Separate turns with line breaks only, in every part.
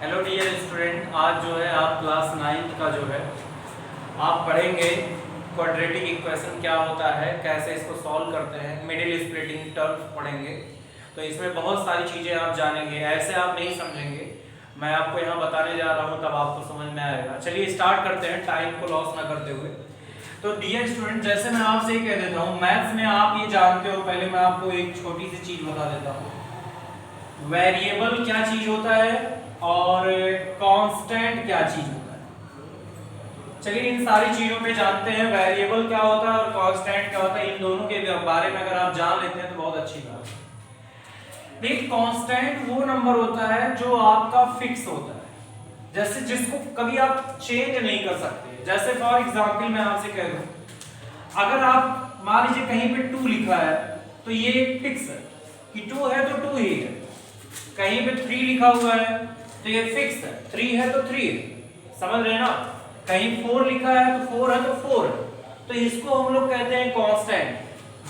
Hello dear student, आज जो है आप क्लास 9 का जो है आप पढ़ेंगे क्वाड्रेटिक इक्वेशन क्या होता है, कैसे इसको सॉल्व करते हैं, मिडिल स्प्लिटिंग टर्म्स पढ़ेंगे। तो इसमें बहुत सारी चीज़ें आप जानेंगे, ऐसे आप नहीं समझेंगे। मैं आपको यहाँ बताने जा रहा हूँ तब आपको समझ में आएगा। चलिए स्टार्ट करते हैं टाइम को लॉस ना करते हुए। तो डियर स्टूडेंट, जैसे मैं आपसे कह देता हूँ, मैथ्स में आप ये जानते हो, पहले मैं आपको एक छोटी सी चीज़ बता देता हूँ। वेरिएबल क्या चीज़ होता है और कांस्टेंट क्या चीज होता है। चलिए इन सारी चीजों पे जानते हैं, वेरिएबल क्या होता है और कांस्टेंट क्या होता है। इन दोनों के बारे में अगर आप जान लेते हैं तो बहुत अच्छी बात है। देखिए, कांस्टेंट वो नंबर होता है जो आपका फिक्स होता है, जैसे जिसको कभी आप चेंज नहीं कर सकते। जैसे फॉर एग्जांपल मैं आपसे कह दूं, अगर आप मान लीजिए कहीं पे 2 लिखा है तो ये फिक्स है कि 2 है तो 2 ही है। कहीं पे 3 लिखा हुआ है तो ये फिक्स है, 3 है तो 3 है। समझ रहे हैं ना। कहीं 4 लिखा है तो 4 है तो 4 है। तो इसको हम लोग कहते हैं कांस्टेंट।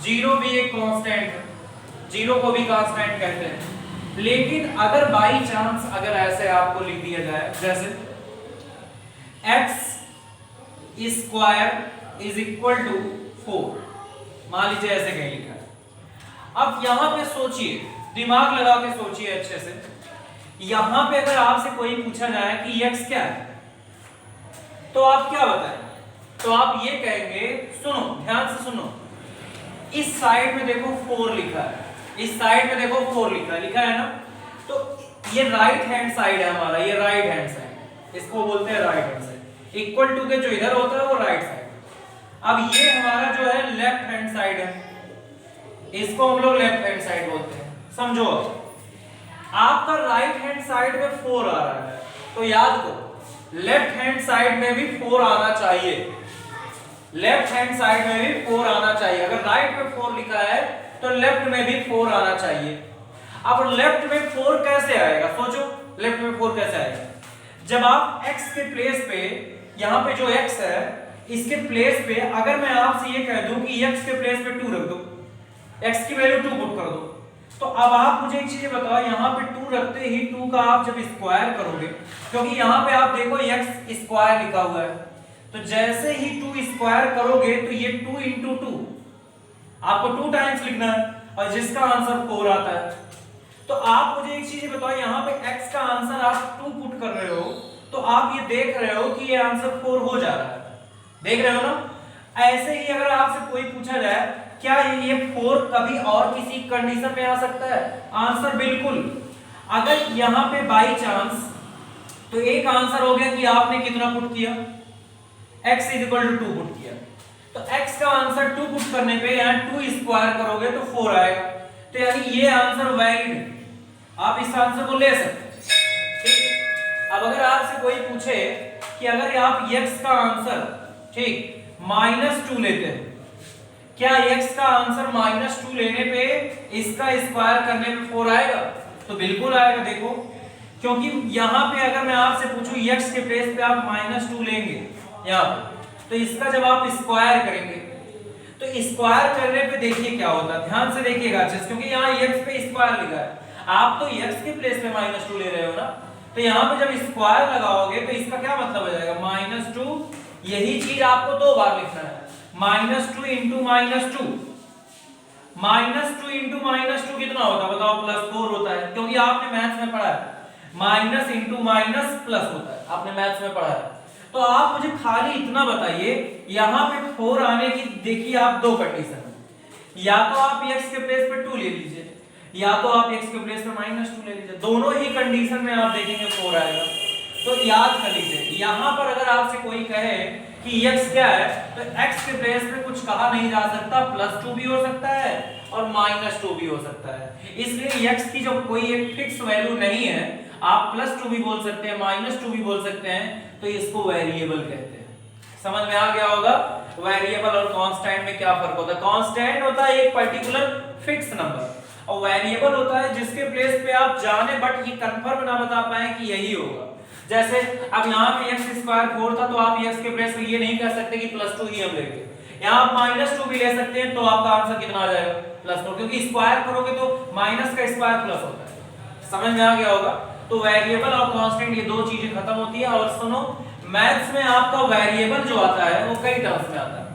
0 भी एक कांस्टेंट है, 0 को भी कांस्टेंट कहते हैं। लेकिन अगर बाई चांस अगर ऐसे आपको लिख दिया जाए, जैसे x square is equal to 4, मान लीजिए ऐसे कहीं लिखा है। अब यहां पे सोचिए, दिमाग लगा के सोचिए अच्छे से। यहां पे अगर आपसे कोई पूछा जाए कि x क्या है तो आप क्या बताएंगे? तो आप ये कहेंगे, सुनो ध्यान से सुनो, इस साइड में देखो 4 लिखा है, इस साइड में देखो 4 लिखा है ना। तो ये राइट हैंड साइड है हमारा, ये राइट हैंड साइड, इसको बोलते हैं right hand side. Equal to के जो इधर होता है वो राइट साइड। अब ये हमारा जो है लेफ्ट हैंड साइड है, इसको हम लोग लेफ्ट हैंड साइड बोलते हैं। समझो, आपका राइट हैंड साइड में 4 आ रहा है तो याद करो लेफ्ट हैंड साइड में भी 4 आना चाहिए। लेफ्ट हैंड साइड में भी 4 आना चाहिए। अगर राइट में 4 लिखा है तो लेफ्ट में भी 4 आना चाहिए। अब लेफ्ट में 4 कैसे आएगा? सोचो, लेफ्ट में 4 कैसे आएगा? जब आप x के प्लेस पे, यहां पे जो x है इसके प्लेस पे अगर मैं आपसे ये कह दूं कि x के प्लेस पे 2 रख दो, x की वैल्यू 2 पुट कर दो, तो अब आप मुझे एक चीज बताओ, यहाँ पे 2 रखते ही 2 का आप जब स्क्वायर करोगे, क्योंकि यहाँ पे आप देखो x स्क्वायर लिखा हुआ है, तो जैसे ही 2 स्क्वायर करोगे तो ये 2 इंटू 2 आपको 2 टाइम्स लिखना है और जिसका आंसर 4 आता है। तो आप मुझे एक चीज बताओ, यहाँ पे x का आंसर आप 2 पुट कर रहे हो तो आप ये देख रहे हो कि ये आंसर 4 हो जा रहा है, देख रहे हो ना। ऐसे ही अगर आपसे कोई पूछा जाए क्या ये 4 कभी और किसी कंडीशन में आ सकता है? आंसर बिल्कुल। अगर यहाँ पे बाई चांस, तो एक आंसर हो गया कि आपने कितना पुट किया, x is equal to 2 put किया, तो x का आंसर 2 पुट करने पे यहाँ 2 स्क्वायर करोगे तो 4 आएगा। तो यानी ये आंसर वैलिड है, आप इस आंसर को ले सकते हैं। ठीक। अब अगर आपसे कोई पूछे कि अगर आप x का आंसर ठीक -2 लेते हैं, क्या x का आंसर -2 लेने पे इसका स्क्वायर करने पे 4 आएगा? तो बिल्कुल आएगा। देखो, क्योंकि यहाँ पे अगर मैं आपसे पूछूं x के प्लेस पे आप -2 लेंगे यहाँ पे, तो इसका जब आप स्क्वायर करेंगे तो स्क्वायर करने पे देखिए क्या होता है, ध्यान से देखिएगा अच्छे से, क्योंकि यहाँ x पे स्क्वायर लिखा है, आप तो x के प्लेस पे -2 ले रहे हो ना। तो यहाँ पे जब स्क्वायर लगाओगे तो इसका क्या मतलब हो जाएगा? -2, यही चीज आपको 2 बार लिखना है। -2 इंटू -2, -2 इंटू -2 कितना होता है बताओ? +4 होता है, क्योंकि आपने मैथ्स में पढ़ा है माइनस इंटू माइनस प्लस होता है, आपने मैथ्स में पढ़ा है। तो आप मुझे खाली इतना बताइए, यहाँ पे 4 आने की देखिए आप 2 कंडीशन, या तो आप x के प्लेस पे 2 ले लीजिए, या तो आप x के प्लेस पे -2 ले लीजिए। दोनों ही कंडीशन में आप देखेंगे 4 आएगा। तो याद कर लीजिए, यहाँ पर अगर आपसे कोई कहे कि x क्या है, तो x के प्लेस पे कुछ कहा नहीं जा सकता, +2 भी हो सकता है और -2 भी हो सकता है। इसलिए x की जो कोई एक फिक्स वैल्यू नहीं है, आप +2 भी बोल सकते हैं, -2 भी बोल सकते हैं, तो इसको वेरिएबल कहते हैं। समझ में आ गया होगा वेरिएबल और कांस्टेंट में क्या फर्क होता है। कांस्टेंट होता है एक पर्टिकुलर फिक्स नंबर, और वेरिएबल होता है जिसके प्लेस पे आप जाने बट ये कंफर्म ना बता पाए कि यही होगा। जैसे अब यहाँ पे x² 4 था, तो आप x के प्लेस पे ये नहीं कह सकते कि +2 ही हम लेंगे, यहाँ आप -2 भी ले सकते हैं, तो आपका आंसर कितना आ जाएगा? +2, क्योंकि स्क्वायर करोगे तो माइनस का स्क्वायर प्लस होता है। समझ में आ गया होगा। तो वेरिएबल और कांस्टेंट ये दो चीजें खत्म होती है। और सुनो, मैथ्स में आपका वेरिएबल जो आता है वो कई टर्म्स में आता है।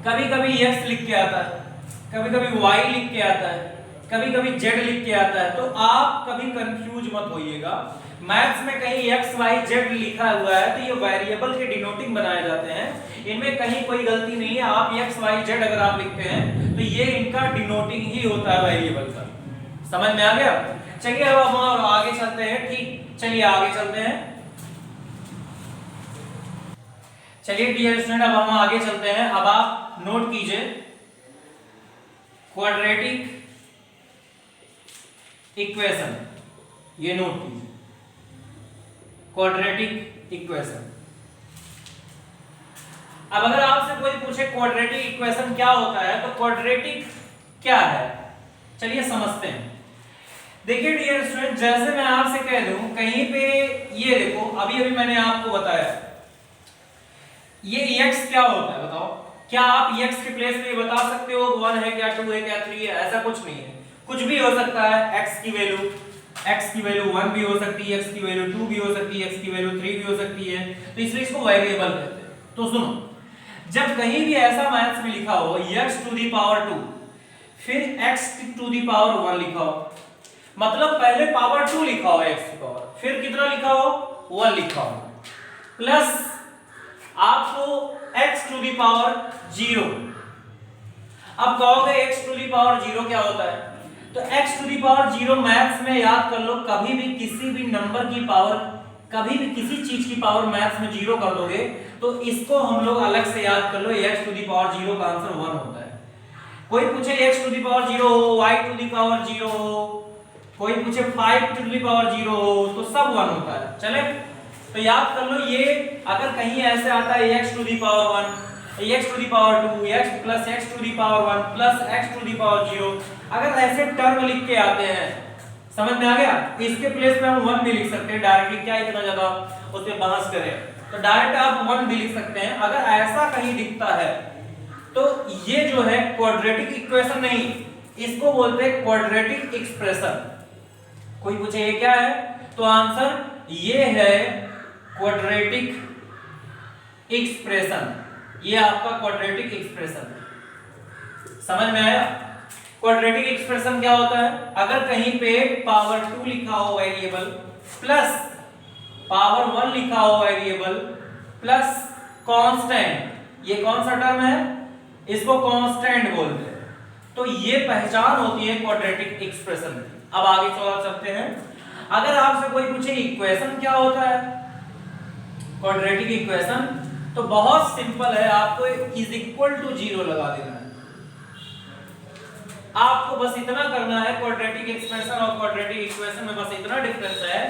कभी कभी x लिख के आता है, कभी कभी y लिख के आता है, कभी कभी z लिख के आता है। तो आप कभी कंफ्यूज मत होइएगा। मैथ्स में कहीं x y z लिखा हुआ है तो ये वेरिएबल के डिनोटिंग बनाए जाते हैं, इनमें कहीं कोई गलती नहीं है। आप x y z अगर आप लिखते हैं तो ये इनका डिनोटिंग ही होता है वेरिएबल का। समझ में आ गया? चलिए अब हम आगे चलते हैं। ठीक, चलिए आगे चलते हैं। चलिए डियर स्टूडेंट, अब हम आगे चलते हैं। अब आप नोट कीजिए, क्वाड्रेटिक इक्वेशन, ये नोट कीजिए, क्वाड्रेटिक इक्वेशन। अब अगर आपसे कोई पूछे क्वाड्रेटिक इक्वेशन क्या होता है तो क्वाड्रेटिक क्या है, चलिए समझते हैं। देखिए डियर स्टूडेंट, जैसे मैं आपसे कह दूं कहीं पे, ये देखो अभी अभी मैंने आपको बताया ये x क्या होता है, बताओ। क्या आप x के प्लेस में बता सकते हो 1 है क्या, 2 है क्या, 3 है? ऐसा कुछ नहीं है, कुछ भी हो सकता है। x की वैल्यू 1 भी हो सकती है, x की वैल्यू 2 भी हो सकती है, x की वैल्यू 3 भी हो सकती है। तो इसलिए इसको वेरिएबल कहते हैं। तो सुनो, जब कहीं भी ऐसा मैथ्स में लिखा हो x टू दी पावर 2 फिर x टू दी पावर 1 लिखा हो, मतलब पहले पावर 2 लिखा हो x की पावर, फिर कितना लिखा हो 1 लिखा हो, प्लस आपको x टू दी पावर 0। अब कहोगे x टू दी पावर 0 क्या होता है, तो x to the power 0 maths में याद कर लो, कभी भी किसी भी नंबर की पावर, कभी भी किसी चीज की पावर मैथ्स में 0 कर दोगे तो इसको हम लोग अलग से याद कर लो, x टू दी पावर 0 का आंसर 1 होता है। कोई पूछे x टू दी पावर 0 हो, y टू दी पावर 0 हो, कोई पूछे 5 टू दी पावर 0 हो, तो सब 1 होता है। चले, तो याद कर लो, ये अगर कहीं ऐसे आता है x to the power 1, x to the power 2, x plus x to the power 1 plus x to the power 0, अगर ऐसे टर्म लिख के आते हैं, समझ में आ गया? इसके प्लेस में हम 1 भी लिख सकते हैं डायरेक्टली, क्या इतना ज्यादा उस पे बहस करें, तो डायरेक्ट आप 1 भी लिख सकते हैं। अगर ऐसा कहीं दिखता है तो ये जो है क्वाड्रेटिक इक्वेशन नहीं, इसको बोलते हैं क्वाड्रेटिक एक्सप्रेशन। कोई पूछे ये क्या है, तो आंसर ये है क्वाड्रेटिक एक्सप्रेशन। ये आपका क्वाड्रेटिक एक्सप्रेशन, समझ में आया? क्वाड्रेटिक एक्सप्रेशन क्या होता है, अगर कहीं पे पावर 2 लिखा हो वेरिएबल, प्लस पावर 1 लिखा हो वेरिएबल, प्लस कांस्टेंट, ये कौन सा टर्म है, इसको कांस्टेंट बोलते हैं, तो ये पहचान होती है क्वाड्रेटिक एक्सप्रेशन की। अब आगे चलते हैं। अगर आपसे कोई पूछे इक्वेशन क्या होता है, क्वाड्रेटिक इक्वेशन, तो बहुत सिंपल है, आपको इज इक्वल टू 0 लगा देना है। आपको बस इतना करना है, क्वाड्रेटिक एक्सप्रेशन और क्वाड्रेटिक इक्वेशन में बस इतना डिफरेंस है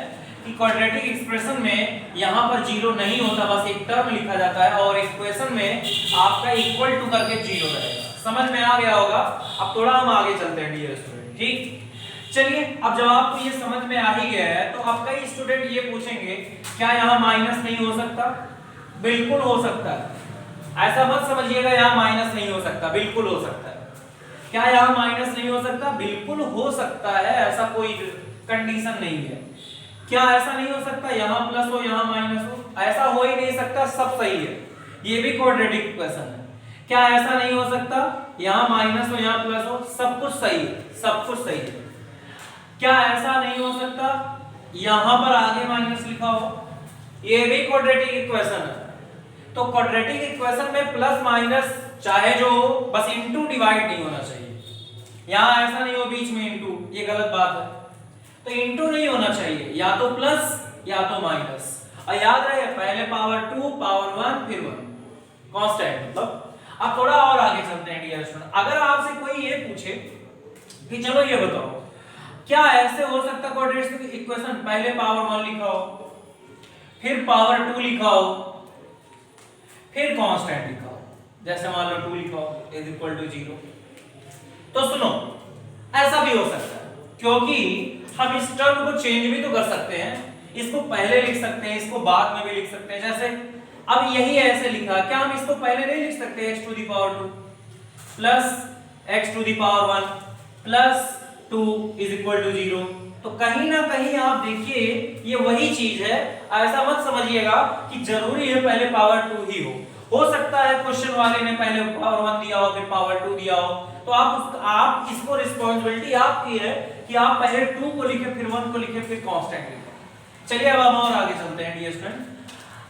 कि क्वाड्रेटिक एक्सप्रेशन में यहां पर 0 नहीं होता, बस एक टर्म लिखा जाता है, और इक्वेशन में आपका इक्वल टू करके 0 रहेगा। समझ में आ गया होगा? अब थोड़ा हम आगे चलते हैं डियर स्टूडेंट। ठीक, चलिए, अब जब आपको ये समझ में आ ही गया है तो अब कई स्टूडेंट ये पूछेंगे क्या यहाँ माइनस नहीं हो सकता? बिल्कुल हो सकता है, ऐसा मत समझिएगा यहाँ माइनस नहीं हो सकता, बिल्कुल हो सकता है। क्या यहाँ माइनस नहीं हो सकता? बिल्कुल हो सकता है, ऐसा कोई कंडीशन नहीं है। क्या ऐसा नहीं हो सकता यहाँ प्लस हो यहाँ माइनस हो? ऐसा हो ही नहीं सकता, सब सही है, ये भी क्वाड्रेटिक इक्वेशन है। क्या ऐसा नहीं हो सकता यहाँ माइनस हो यहाँ प्लस हो? सब कुछ सही है, सब कुछ सही है। क्या ऐसा नहीं हो सकता यहां पर आगे माइनस लिखा हो? ये भी क्वाड्रेटिक इक्वेशन है। तो क्वाड्रेटिक इक्वेशन में प्लस माइनस चाहे जो हो, बस इनटू डिवाइड नहीं होना चाहिए। यहां ऐसा नहीं हो बीच में इनटू, ये गलत बात है। तो इनटू नहीं होना चाहिए, या तो प्लस या तो माइनस। और याद रहे पहले पावर 2 पावर 1 फिर 1 कांस्टेंट मतलब। अब थोड़ा और आगे चलते हैं डियर स्टूडेंट। अगर आपसे कोई ये पूछे कि चलो ये बताओ क्या ऐसे हो सकता क्वाड्रेटिक इक्वेशन पहले पावर 1 लिखा हो, फिर पावर 2 लिखा हो, फिर कांस्टेंट लिखा हो, जैसे मान लो 2 लिखा हो इज इक्वल टू 0। तो सुनो, ऐसा भी हो सकता है, क्योंकि हम इस टर्म को चेंज भी तो कर सकते हैं, इसको पहले लिख सकते हैं, इसको बाद में भी लिख सकते हैं। जैसे अब यही ऐसे लिखा, क्या हम इसको पहले नहीं लिख सकते x to the power 2 plus x to the power 1 plus 2 is equal to 0? तो कहीं ना कहीं आप देखिए ये वही चीज है। ऐसा मत समझिएगा कि जरूरी है पहले पावर 2 ही हो सकता है क्वेश्चन वाले ने पहले पावर 1 दिया हो फिर पावर 2 दिया हो, तो आप इसको रिस्पांसिबिलिटी आपकी है कि आप पहले 2 को लिखे फिर 1 को लिखे फिर कांस्टेंट लिखे। चलिए अब हम और आगे चलते हैं डियर स्टूडेंट।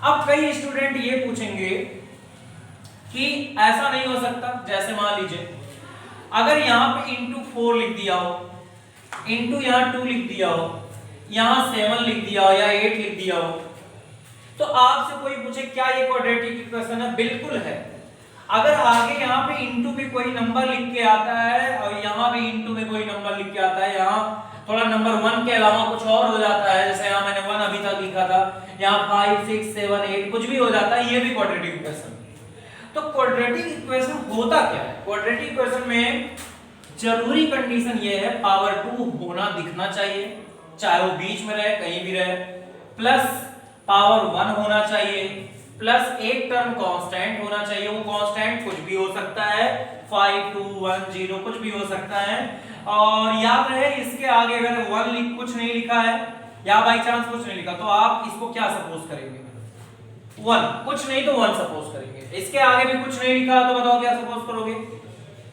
अब कई स्टूडेंट ये पूछेंगे कि ऐसा नहीं हो सकता, जैसे मान लीजिए अगर यहाँ पे इंटू 4 लिख दिया हो, इंटू यहाँ 2 लिख दिया हो, यहाँ 7 लिख दिया हो या 8 लिख दिया हो, तो आपसे कोई पूछे क्या ये क्वाड्रेटिक इक्वेशन है? बिल्कुल है। अगर आगे यहाँ पे इंटू में कोई नंबर लिख के आता है और यहाँ भी इंटू में कोई नंबर लिख के आता है, यहाँ थोड़ा नंबर 1 के अलावा कुछ और हो जाता है, जैसे यहाँ मैंने 1 अभी तक लिखा था, यहाँ 5 6 7 8 कुछ भी हो जाता है, ये भी क्वाड्रेटिक इक्वेशन। तो क्वाड्रेटिक इक्वेशन होता क्या है? क्वाड्रेटिक इक्वेशन में जरूरी कंडीशन ये है पावर 2 होना दिखना चाहिए, चाहे वो बीच में रहे कहीं भी रहे, प्लस पावर 1 होना चाहिए, प्लस एक टर्म कांस्टेंट होना चाहिए। वो कांस्टेंट कुछ भी हो सकता है, 5 2 1 0 कुछ भी हो सकता है। और याद रहे इसके आगे अगर 1 कुछ नहीं लिखा है या बाई चांस कुछ नहीं लिखा तो आप इसको क्या सपोज करेंगे? 1 कुछ नहीं तो 1 सपोज करेंगे। इसके आगे भी कुछ नहीं लिखा तो बताओ क्या सपोज करोगे?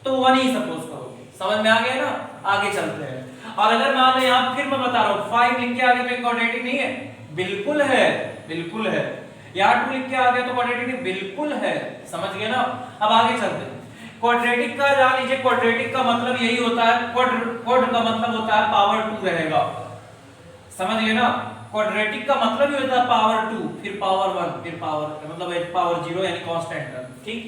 तो 1 ही सपोज करोगे। समझ में आ गया ना? आगे चलते हैं। और अगर मान लो यहाँ फिर मैं बता रहा हूँ 5 लिख के आगे तो क्वाड्रेटिक नहीं है? बिल्कुल है, बिल्कुल है। या 2 लिख के आगे तो क्वाड्रेटिक नहीं? बिल्कुल है। समझ गए ना? अब आगे चलते हैं। क्वाड्रेटिक का जान लीजिए, क्वाड्रेटिक का मतलब यही होता है, क्वाड का मतलब होता है पावर 2 रहेगा। समझ गए ना? क्वाड्रेटिक का मतलब ही होता है पावर 2 फिर पावर 1 फिर पावर मतलब पावर 0 यानी कांस्टेंट टर्म। ठीक,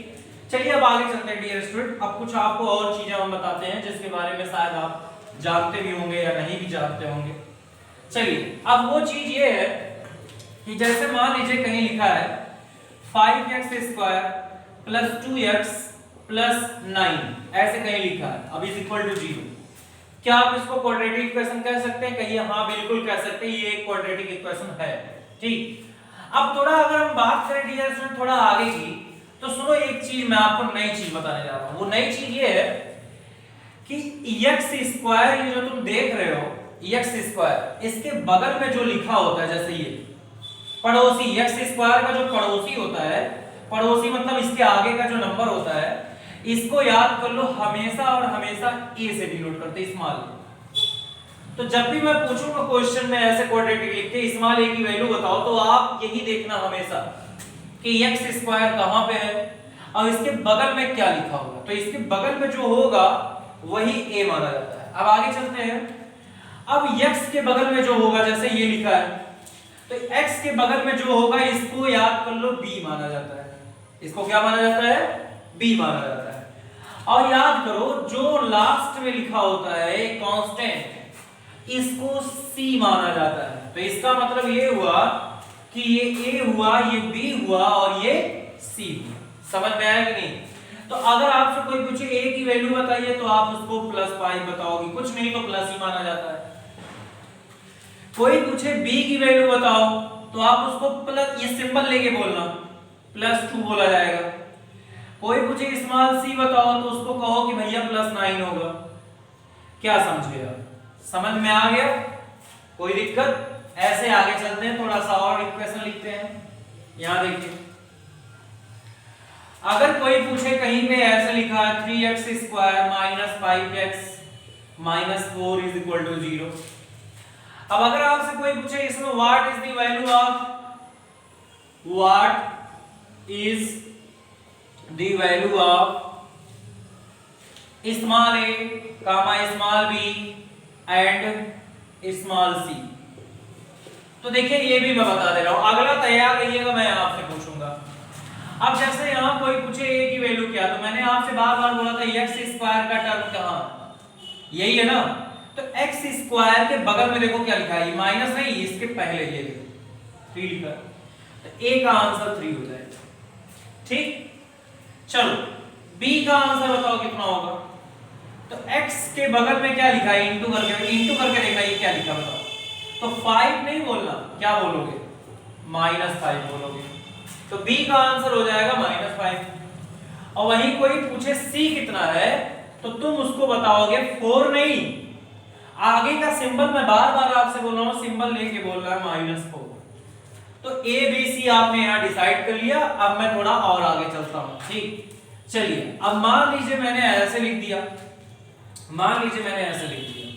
चलिए अब आगे चलते हैं डियर स्टूडेंट। अब कुछ आपको और चीजें हम बताते हैं जिसके बारे में शायद आप जानते भी होंगे या नहीं भी जानते होंगे। चलिए अब वो चीज ये है कि जैसे मान लीजिए कहीं लिखा है 5x² प्लस 2x प्लस 9 ऐसे कहीं लिखा है, अब इज इक्वल टू 0। क्या आप इसको क्वाड्रेटिक इक्वेशन कह सकते हैं? कहिए हाँ बिल्कुल कह सकते हैं, ये एक क्वाड्रेटिक इक्वेशन है। ठीक, अब थोड़ा अगर हम बात करें डियर स्टूडेंट थोड़ा आगे की, तो सुनो एक चीज मैं आपको नई चीज बताने जा रहा हूं। वो नई चीज ये है कि x² ये जो तुम देख रहे हो x², इसके बगल में जो लिखा होता है जैसे ये पड़ोसी, x² का जो पड़ोसी होता है, पड़ोसी मतलब इसके आगे का जो नंबर होता है, इसको याद कर लो हमेशा और हमेशा a से डिनोट करते हैं, स्मॉल। तो जब भी मैं पूछूंगा क्वेश्चन में ऐसे क्वाड्रेटिक लिख के स्मॉल a की वैल्यू बताओ, तो आप यही देखना हमेशा कि x² कहां पे है और इसके बगल में क्या लिखा होगा। तो इसके बगल में जो होगा वही a माना जाता है। अब आगे चलते हैं। अब x के बगल में जो होगा जैसे ये लिखा है, तो x के बगल में जो होगा इसको याद कर लो b माना जाता है। इसको क्या माना जाता है? b माना जाता है। और याद करो जो लास्ट में लिखा होता है कांस्टेंट, इसको c माना जाता है। तो इसका मतलब ये हुआ कि ये a हुआ, ये b हुआ और ये c हुआ। समझ में आया कि नहीं? तो अगर आपसे कोई पूछे a की वैल्यू बताइए तो आप उसको +5 बताओगे, कुछ नहीं तो प्लस ही माना जाता है। कोई पूछे b की वैल्यू बताओ तो आप उसको प्लस, ये सिंबल लेके बोलना, +2 बोला जाएगा। कोई पूछे स्मॉल c बताओ तो उसको कहो कि भैया +9 होगा। क्या समझे आप? समझ में आ गया? कोई दिक्कत? ऐसे आगे चलते हैं, थोड़ा सा और इक्वेशन लिखते हैं। यहां देखिए, अगर कोई पूछे कहीं पे ऐसे लिखा है 3x² - 5x - 4 = 0। अब अगर आपसे कोई पूछे इसमें what is the value of, what is the value of small a, small b and small c, तो देखिए ये भी मैं बता दे रहा हूं, अगला तैयार रहिएगा, मैं आपसे पूछूंगा। अब जैसे यहां कोई पूछे a की वैल्यू क्या, तो मैंने आपसे बार-बार बोला था x² का टर्म कहां, यही है ना? तो x² के बगल में देखो क्या लिखा है, ये माइनस नहीं, इसके पहले ये देखो 3 लिखा है, तो a का आंसर 3 हो जाएगा। ठीक, चलो b का आंसर बताओ कितना होगा। तो x के बगल में क्या लिखा है, इंटू करके देखा ये क्या लिखा बताओ। तो 5 नहीं बोलना, क्या बोलोगे? -5 बोलोगे। तो b का आंसर हो जाएगा -5। और वहीं कोई पूछे c कितना है तो तुम उसको बताओगे 4 नहीं, आगे का सिंबल मैं बार बार आपसे बोल रहा हूं, सिंबल लेके बोल रहा है -4। तो ए बी सी आपने यहां डिसाइड कर लिया। अब मैं थोड़ा और आगे चलता हूं, ठीक। चलिए अब मान लीजिए मैंने ऐसे लिख दिया, मान लीजिए मैंने ऐसे लिख दिया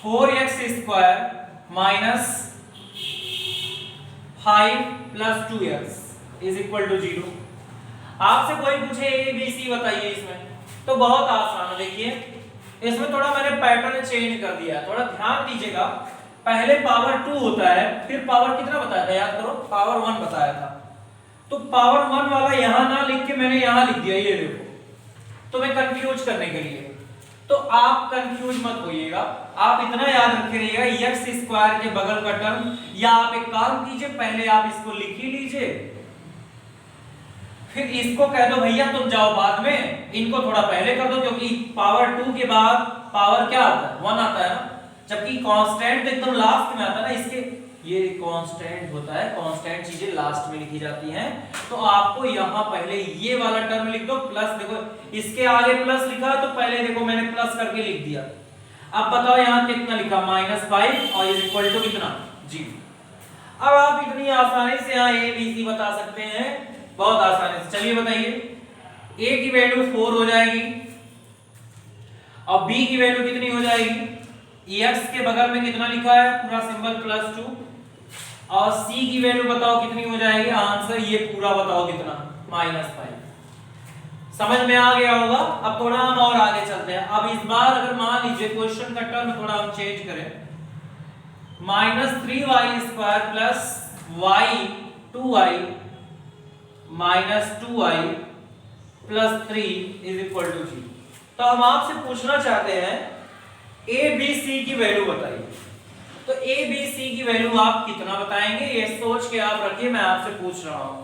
4x² minus 5 plus 2x is equal to 0। आपसे कोई पूछे ए बी सी बताइए इसमें, तो बहुत आसान है। देखिए इसमें थोड़ा मैंने पैटर्न चेंज कर दिया है, थोड़ा ध्यान दीजिएगा। पहले पावर 2 होता है, फिर पावर कितना बताया था, याद करो, पावर 1 बताया था। तो पावर 1 वाला यहां ना लिख के मैंने यहां लिख दिया, ये देखो। तो मैं कंफ्यूज करने के लिए, तो आप कंफ्यूज मत होइएगा, आप इतना याद रखे रहिएगा x² के बगल का टर्म। या आप एक काम कीजिए, पहले आप इसको लिख ही लीजिए, फिर इसको कह दो भैया तुम जाओ बाद में, इनको थोड़ा पहले कर दो, क्योंकि पावर 2 के बाद पावर क्या आता है, 1 आता है ना। जबकि कांस्टेंट एकदम लास्ट में आता है ना, इसके ये कांस्टेंट होता है, कांस्टेंट चीजें लास्ट में लिखी जाती हैं। तो आपको यहां पहले ये वाला टर्म लिख दो, प्लस देखो इसके आगे प्लस लिखा है, तो पहले देखो मैंने प्लस करके लिख दिया। अब बताओ यहां कितना लिखा, -5 और इज इक्वल टू कितना, 0। अब आप इतनी आसानी से यहां ए बी सी बता सकते हैं, बहुत आसानी से। चलिए बताइए, a की वैल्यू 4 हो जाएगी और b की वैल्यू कितनी हो जाएगी, x के बगल में कितना लिखा है, पूरा सिंबल +2, और c की वैल्यू बताओ कितनी हो जाएगी, आंसर ये पूरा बताओ कितना, -5। समझ में आ गया होगा। अब थोड़ा हम और आगे चलते हैं। अब इस बार अगर मान लीजिए क्वेश्चन का टर्म थोड़ा हम चेंज करें, -3y² plus y 2y minus 2i plus 3 is equal to 0। तो हम आपसे पूछना चाहते हैं ए बी सी की वैल्यू बताइए। तो ए बी सी की वैल्यू आप कितना बताएंगे, ये सोच के आप रखिए, मैं आपसे पूछ रहा हूं।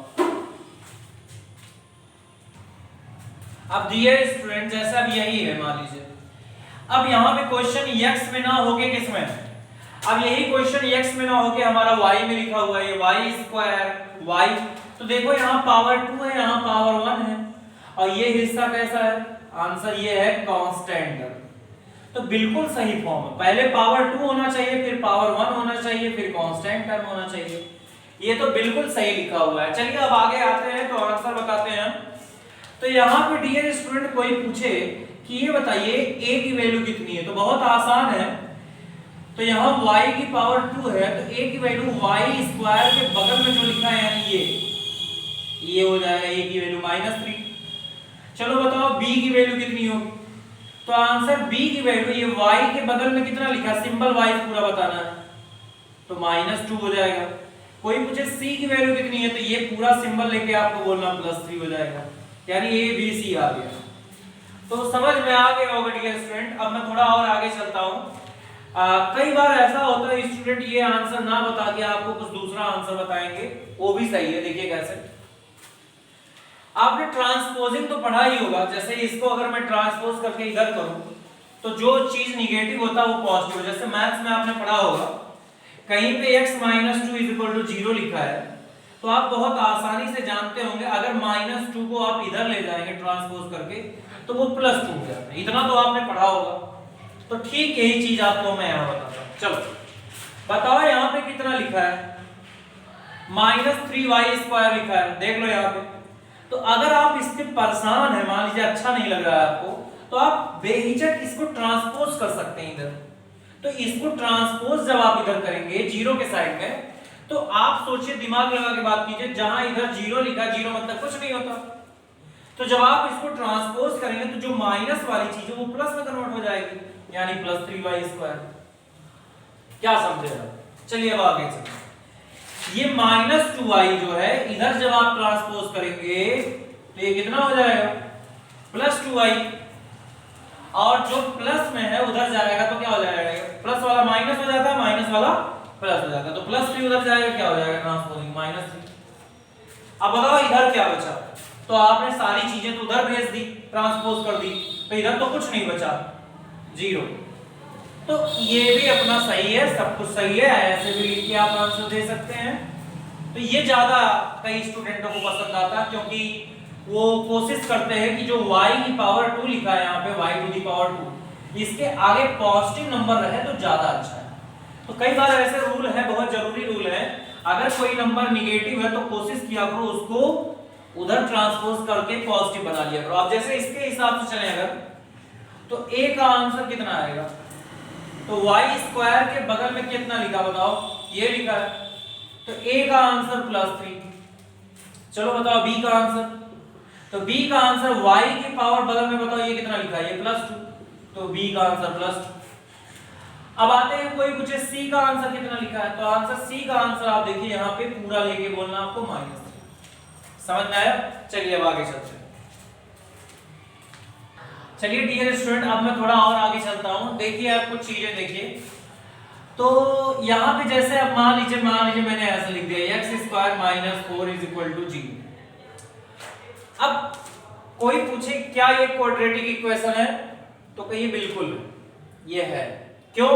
अब डियर स्टूडेंट, जैसा अब यही है, मान लीजिए अब यहां पे क्वेश्चन x में ना होके किस में, अब यही क्वेश्चन x में ना होके हमारा y में लिखा हुआ है, ये y² y। तो देखो यहाँ पावर 2 है, यहाँ पावर 1 है, और ये हिस्सा कैसा है, आंसर ये है कांस्टेंट। तो बिल्कुल सही फॉर्म है, पहले पावर 2 होना चाहिए, फिर पावर 1 होना चाहिए, फिर कांस्टेंट टर्म होना चाहिए। ये तो बिल्कुल सही लिखा हुआ है। चलिए अब आगे आते हैं, तो आंसर बताते हैं। तो यहाँ पे डियर स्टूडेंट कोई पूछे कि ये बताइए a की वैल्यू कितनी है, तो बहुत आसान है। तो यहाँ y की पावर 2 है, तो a की वैल्यू y² के बगल में जो लिखा है यानी ये हो जाएगा, a की वैल्यू -3। चलो बताओ b की वैल्यू कितनी होगी, तो आंसर b की वैल्यू, ये y के बगल में कितना लिखा, सिंबल y पूरा बताना है, तो -2 हो जाएगा। कोई पूछे c की वैल्यू कितनी है, तो ये पूरा सिंबल लेके आपको बोलना +3 हो जाएगा, यानी a b c आ गया। तो समझ में आ गया होगा डियर स्टूडेंट। अब मैं थोड़ा और आगे चलता हूँ। कई बार ऐसा होता है स्टूडेंट ये आंसर ना बता के आपको कुछ दूसरा आंसर बताएंगे, वो भी सही है। देखिए कैसे, आपने ट्रांसपोजिंग तो पढ़ा ही होगा। जैसे इसको अगर मैं ट्रांसपोज करके इधर करूं, तो जो चीज निगेटिव होता है वो पॉजिटिव। जैसे मैथ्स में आपने पढ़ा होगा, कहीं पे x - 2 = 0 लिखा है, तो आप बहुत आसानी से जानते होंगे, अगर -2 को आप इधर ले जाएंगे ट्रांसपोज करके, तो वो +2 हो जाता है। इतना तो आपने पढ़ा होगा। तो ठीक यही चीज आपको मैं यहाँ बताता हूँ। चलो बताओ यहाँ पे कितना लिखा है, -3y² लिखा है, देख लो यहाँ पे। तो अगर आप इससे परेशान है, मान लीजिए अच्छा नहीं लग रहा है आपको, तो आप बेहिचक इसको ट्रांसपोज कर सकते हैं इधर। तो इसको ट्रांसपोज जब आप इधर करेंगे 0 के साइड में, तो आप सोचिए, दिमाग लगा के बात कीजिए, जहां इधर 0 लिखा, 0 मतलब कुछ नहीं होता। तो जब आप इसको ट्रांसपोज करेंगे, तो जो माइनस वाली चीज है वो प्लस में कन्वर्ट हो जाएगी, यानी +3y²। क्या समझे आप? चलिए अब आगे चलते हैं। ये -2y जो है, इधर जब आप ट्रांसपोज करेंगे तो ये कितना हो जाएगा, +2y, और जो प्लस में है उधर जाएगा तो क्या हो जाएगा, प्लस वाला माइनस हो जाता है, माइनस वाला प्लस हो जाता है, तो +3 उधर जाएगा, क्या हो जाएगा ट्रांसपोजिंग, -3। अब बताओ इधर क्या बचा, तो आपने सारी चीजें तो उधर भेज दी, ट्रांसपोज कर दी, तो इधर तो कुछ नहीं बचा, 0। तो ये भी अपना सही है, सब कुछ सही है, ऐसे भी लिख के आप आंसर दे सकते हैं। तो ये ज्यादा कई स्टूडेंटों को पसंद आता है, क्योंकि वो कोशिश करते हैं कि जो y की पावर 2 लिखा है यहाँ पे, y टू दी पावर 2, इसके आगे पॉजिटिव नंबर रहे तो ज्यादा अच्छा है। तो कई बार ऐसे रूल है, बहुत जरूरी रूल है, अगर कोई नंबर निगेटिव है तो कोशिश किया करो उसको उधर ट्रांसपोज करके पॉजिटिव बना लिया करो। अब जैसे इसके हिसाब से चले अगर, तो a का आंसर कितना आएगा, तो y स्क्वायर के बगल में कितना लिखा बताओ, ये लिखा है, तो a का आंसर +3। चलो बताओ b का आंसर, तो b का आंसर y की पावर बगल में बताओ ये कितना लिखा है, ये +2, तो b का आंसर +2। अब आते हैं कोई पूछे c का आंसर कितना लिखा है, तो आंसर c का आंसर आप देखिए यहाँ पे पूरा लेके बोलना आपको -3। समझ में आया? चलिए अब आगे चलते हैं। चलिए डियर स्टूडेंट, अब मैं थोड़ा और आगे चलता हूँ। देखिए आप कुछ चीजें देखिए, तो यहाँ पे जैसे अब मान लीजिए मैंने ऐसा लिख दिया x² - 4 = 0। अब कोई पूछे क्या ये क्वाड्रेटिक इक्वेशन है, तो कहिए बिल्कुल ये है। क्यों?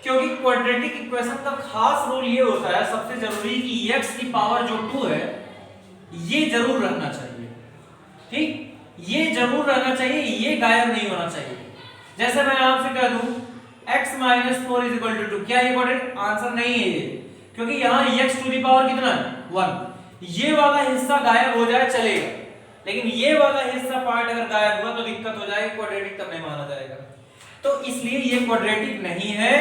क्योंकि क्वाड्रेटिक इक्वेशन का खास रूल ये होता है, सबसे जरूरी, कि x की पावर जो 2 है ये जरूर रहना चाहिए। ठीक, ये जरूर रहना चाहिए, ये गायब नहीं होना चाहिए। जैसे मैं आपसे कह दूं x - 4 = 2, क्या ये क्वाड्रेटिक आंसर नहीं है ये, क्योंकि यहाँ x टू दी पावर कितना है 1। ये वाला हिस्सा गायब हो जाए चलेगा, लेकिन ये वाला हिस्सा पार्ट अगर गायब हुआ तो दिक्कत हो जाएगी, क्वाड्रेटिक तब नहीं माना जाएगा। तो इसलिए ये क्वाड्रेटिक नहीं है,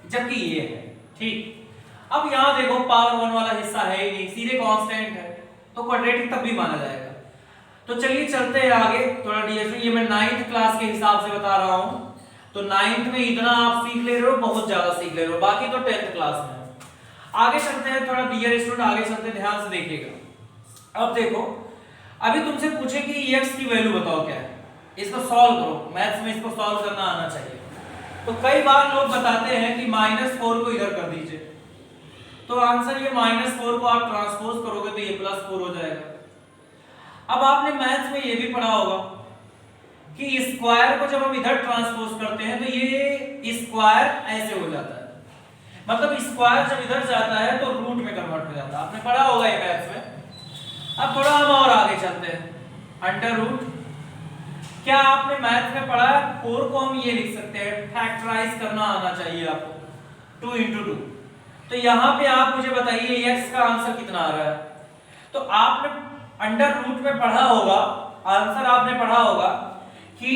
जबकि ये है। ठीक, अब यहाँ देखो पावर 1 वाला हिस्सा है ही नहीं, सीधे कांस्टेंट है, तो क्वाड्रेटिक तब भी माना जाएगा। तो चलिए चलते हैं आगे थोड़ा डीएसपी, ये मैं 9th क्लास के हिसाब से बता रहा हूँ, तो 9th में इतना आप सीख ले रहे हो, बहुत ज्यादा सीख ले रहे हो, बाकी तो 10th क्लास में। आगे चलते हैं थोड़ा डियर स्टूडेंट, आगे चलते हैं, ध्यान से देखिएगा। अब देखो, अभी तुमसे पूछे कि x की वैल्यू बताओ क्या है, इसको सॉल्व करो, मैथ्स में इसको सॉल्व करना आना चाहिए। तो कई बार लोग बताते हैं कि -4 को इधर कर दीजिए, तो आंसर ये -4 को आप ट्रांसपोज करोगे तो ये +4 हो जाएगा। अब आपने मैथ्स में ये भी पढ़ा होगा कि स्क्वायर को जब हम इधर ट्रांसपोज करते हैं तो ये स्क्वायर ऐसे हो जाता है, मतलब स्क्वायर जब इधर जाता है तो रूट में कन्वर्ट हो जाता है, आपने पढ़ा होगा ये मैथ्स में। अब थोड़ा हम और आगे चलते हैं, अंडर रूट, क्या आपने मैथ में पढ़ा है 4 को हम ये लिख सकते हैं, फैक्टराइज करना आना चाहिए आपको, 2 × 2। तो यहाँ पे आप मुझे बताइए x का आंसर कितना आ रहा है, तो आपने अंडर रूट में पढ़ा होगा, आंसर आपने पढ़ा होगा कि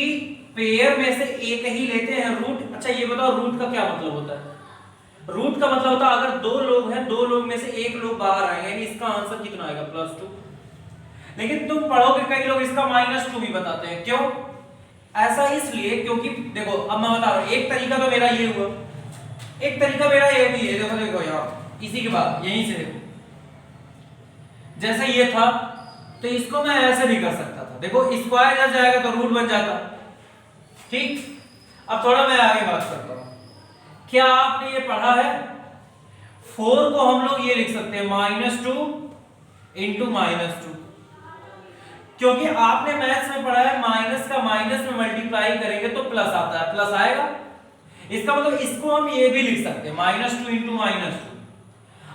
पेयर में से एक ही लेते हैं रूट। अच्छा ये बताओ रूट का क्या मतलब होता है, रूट का मतलब होता है अगर 2 लोग हैं, 2 लोग में से एक लोग बाहर आएंगे, यानी इसका आंसर कितना आएगा +2। लेकिन तुम पढ़ोगे कई लोग इसका -2 भी बताते हैं, क्यों? ऐसा इसलिए क्योंकि देखो अब मैं बता रहा हूं, एक तरीका तो मेरा ये हुआ, एक तरीका मेरा ये भी है, देखो देखो यहाँ इसी के बाद यहीं से देखो, जैसे ये था तो इसको मैं ऐसे भी कर सकता था, देखो स्क्वायर इधर जाएगा तो रूट बन जाता। ठीक, अब थोड़ा मैं आगे बात करता हूं, क्या आपने ये पढ़ा है 4 को हम लोग ये लिख सकते हैं -2 × -2, क्योंकि आपने मैथ्स में पढ़ा है माइनस का माइनस में मल्टीप्लाई करेंगे तो प्लस आता है, प्लस आएगा, इसका मतलब इसको हम ये भी लिख सकते हैं -2 × -2।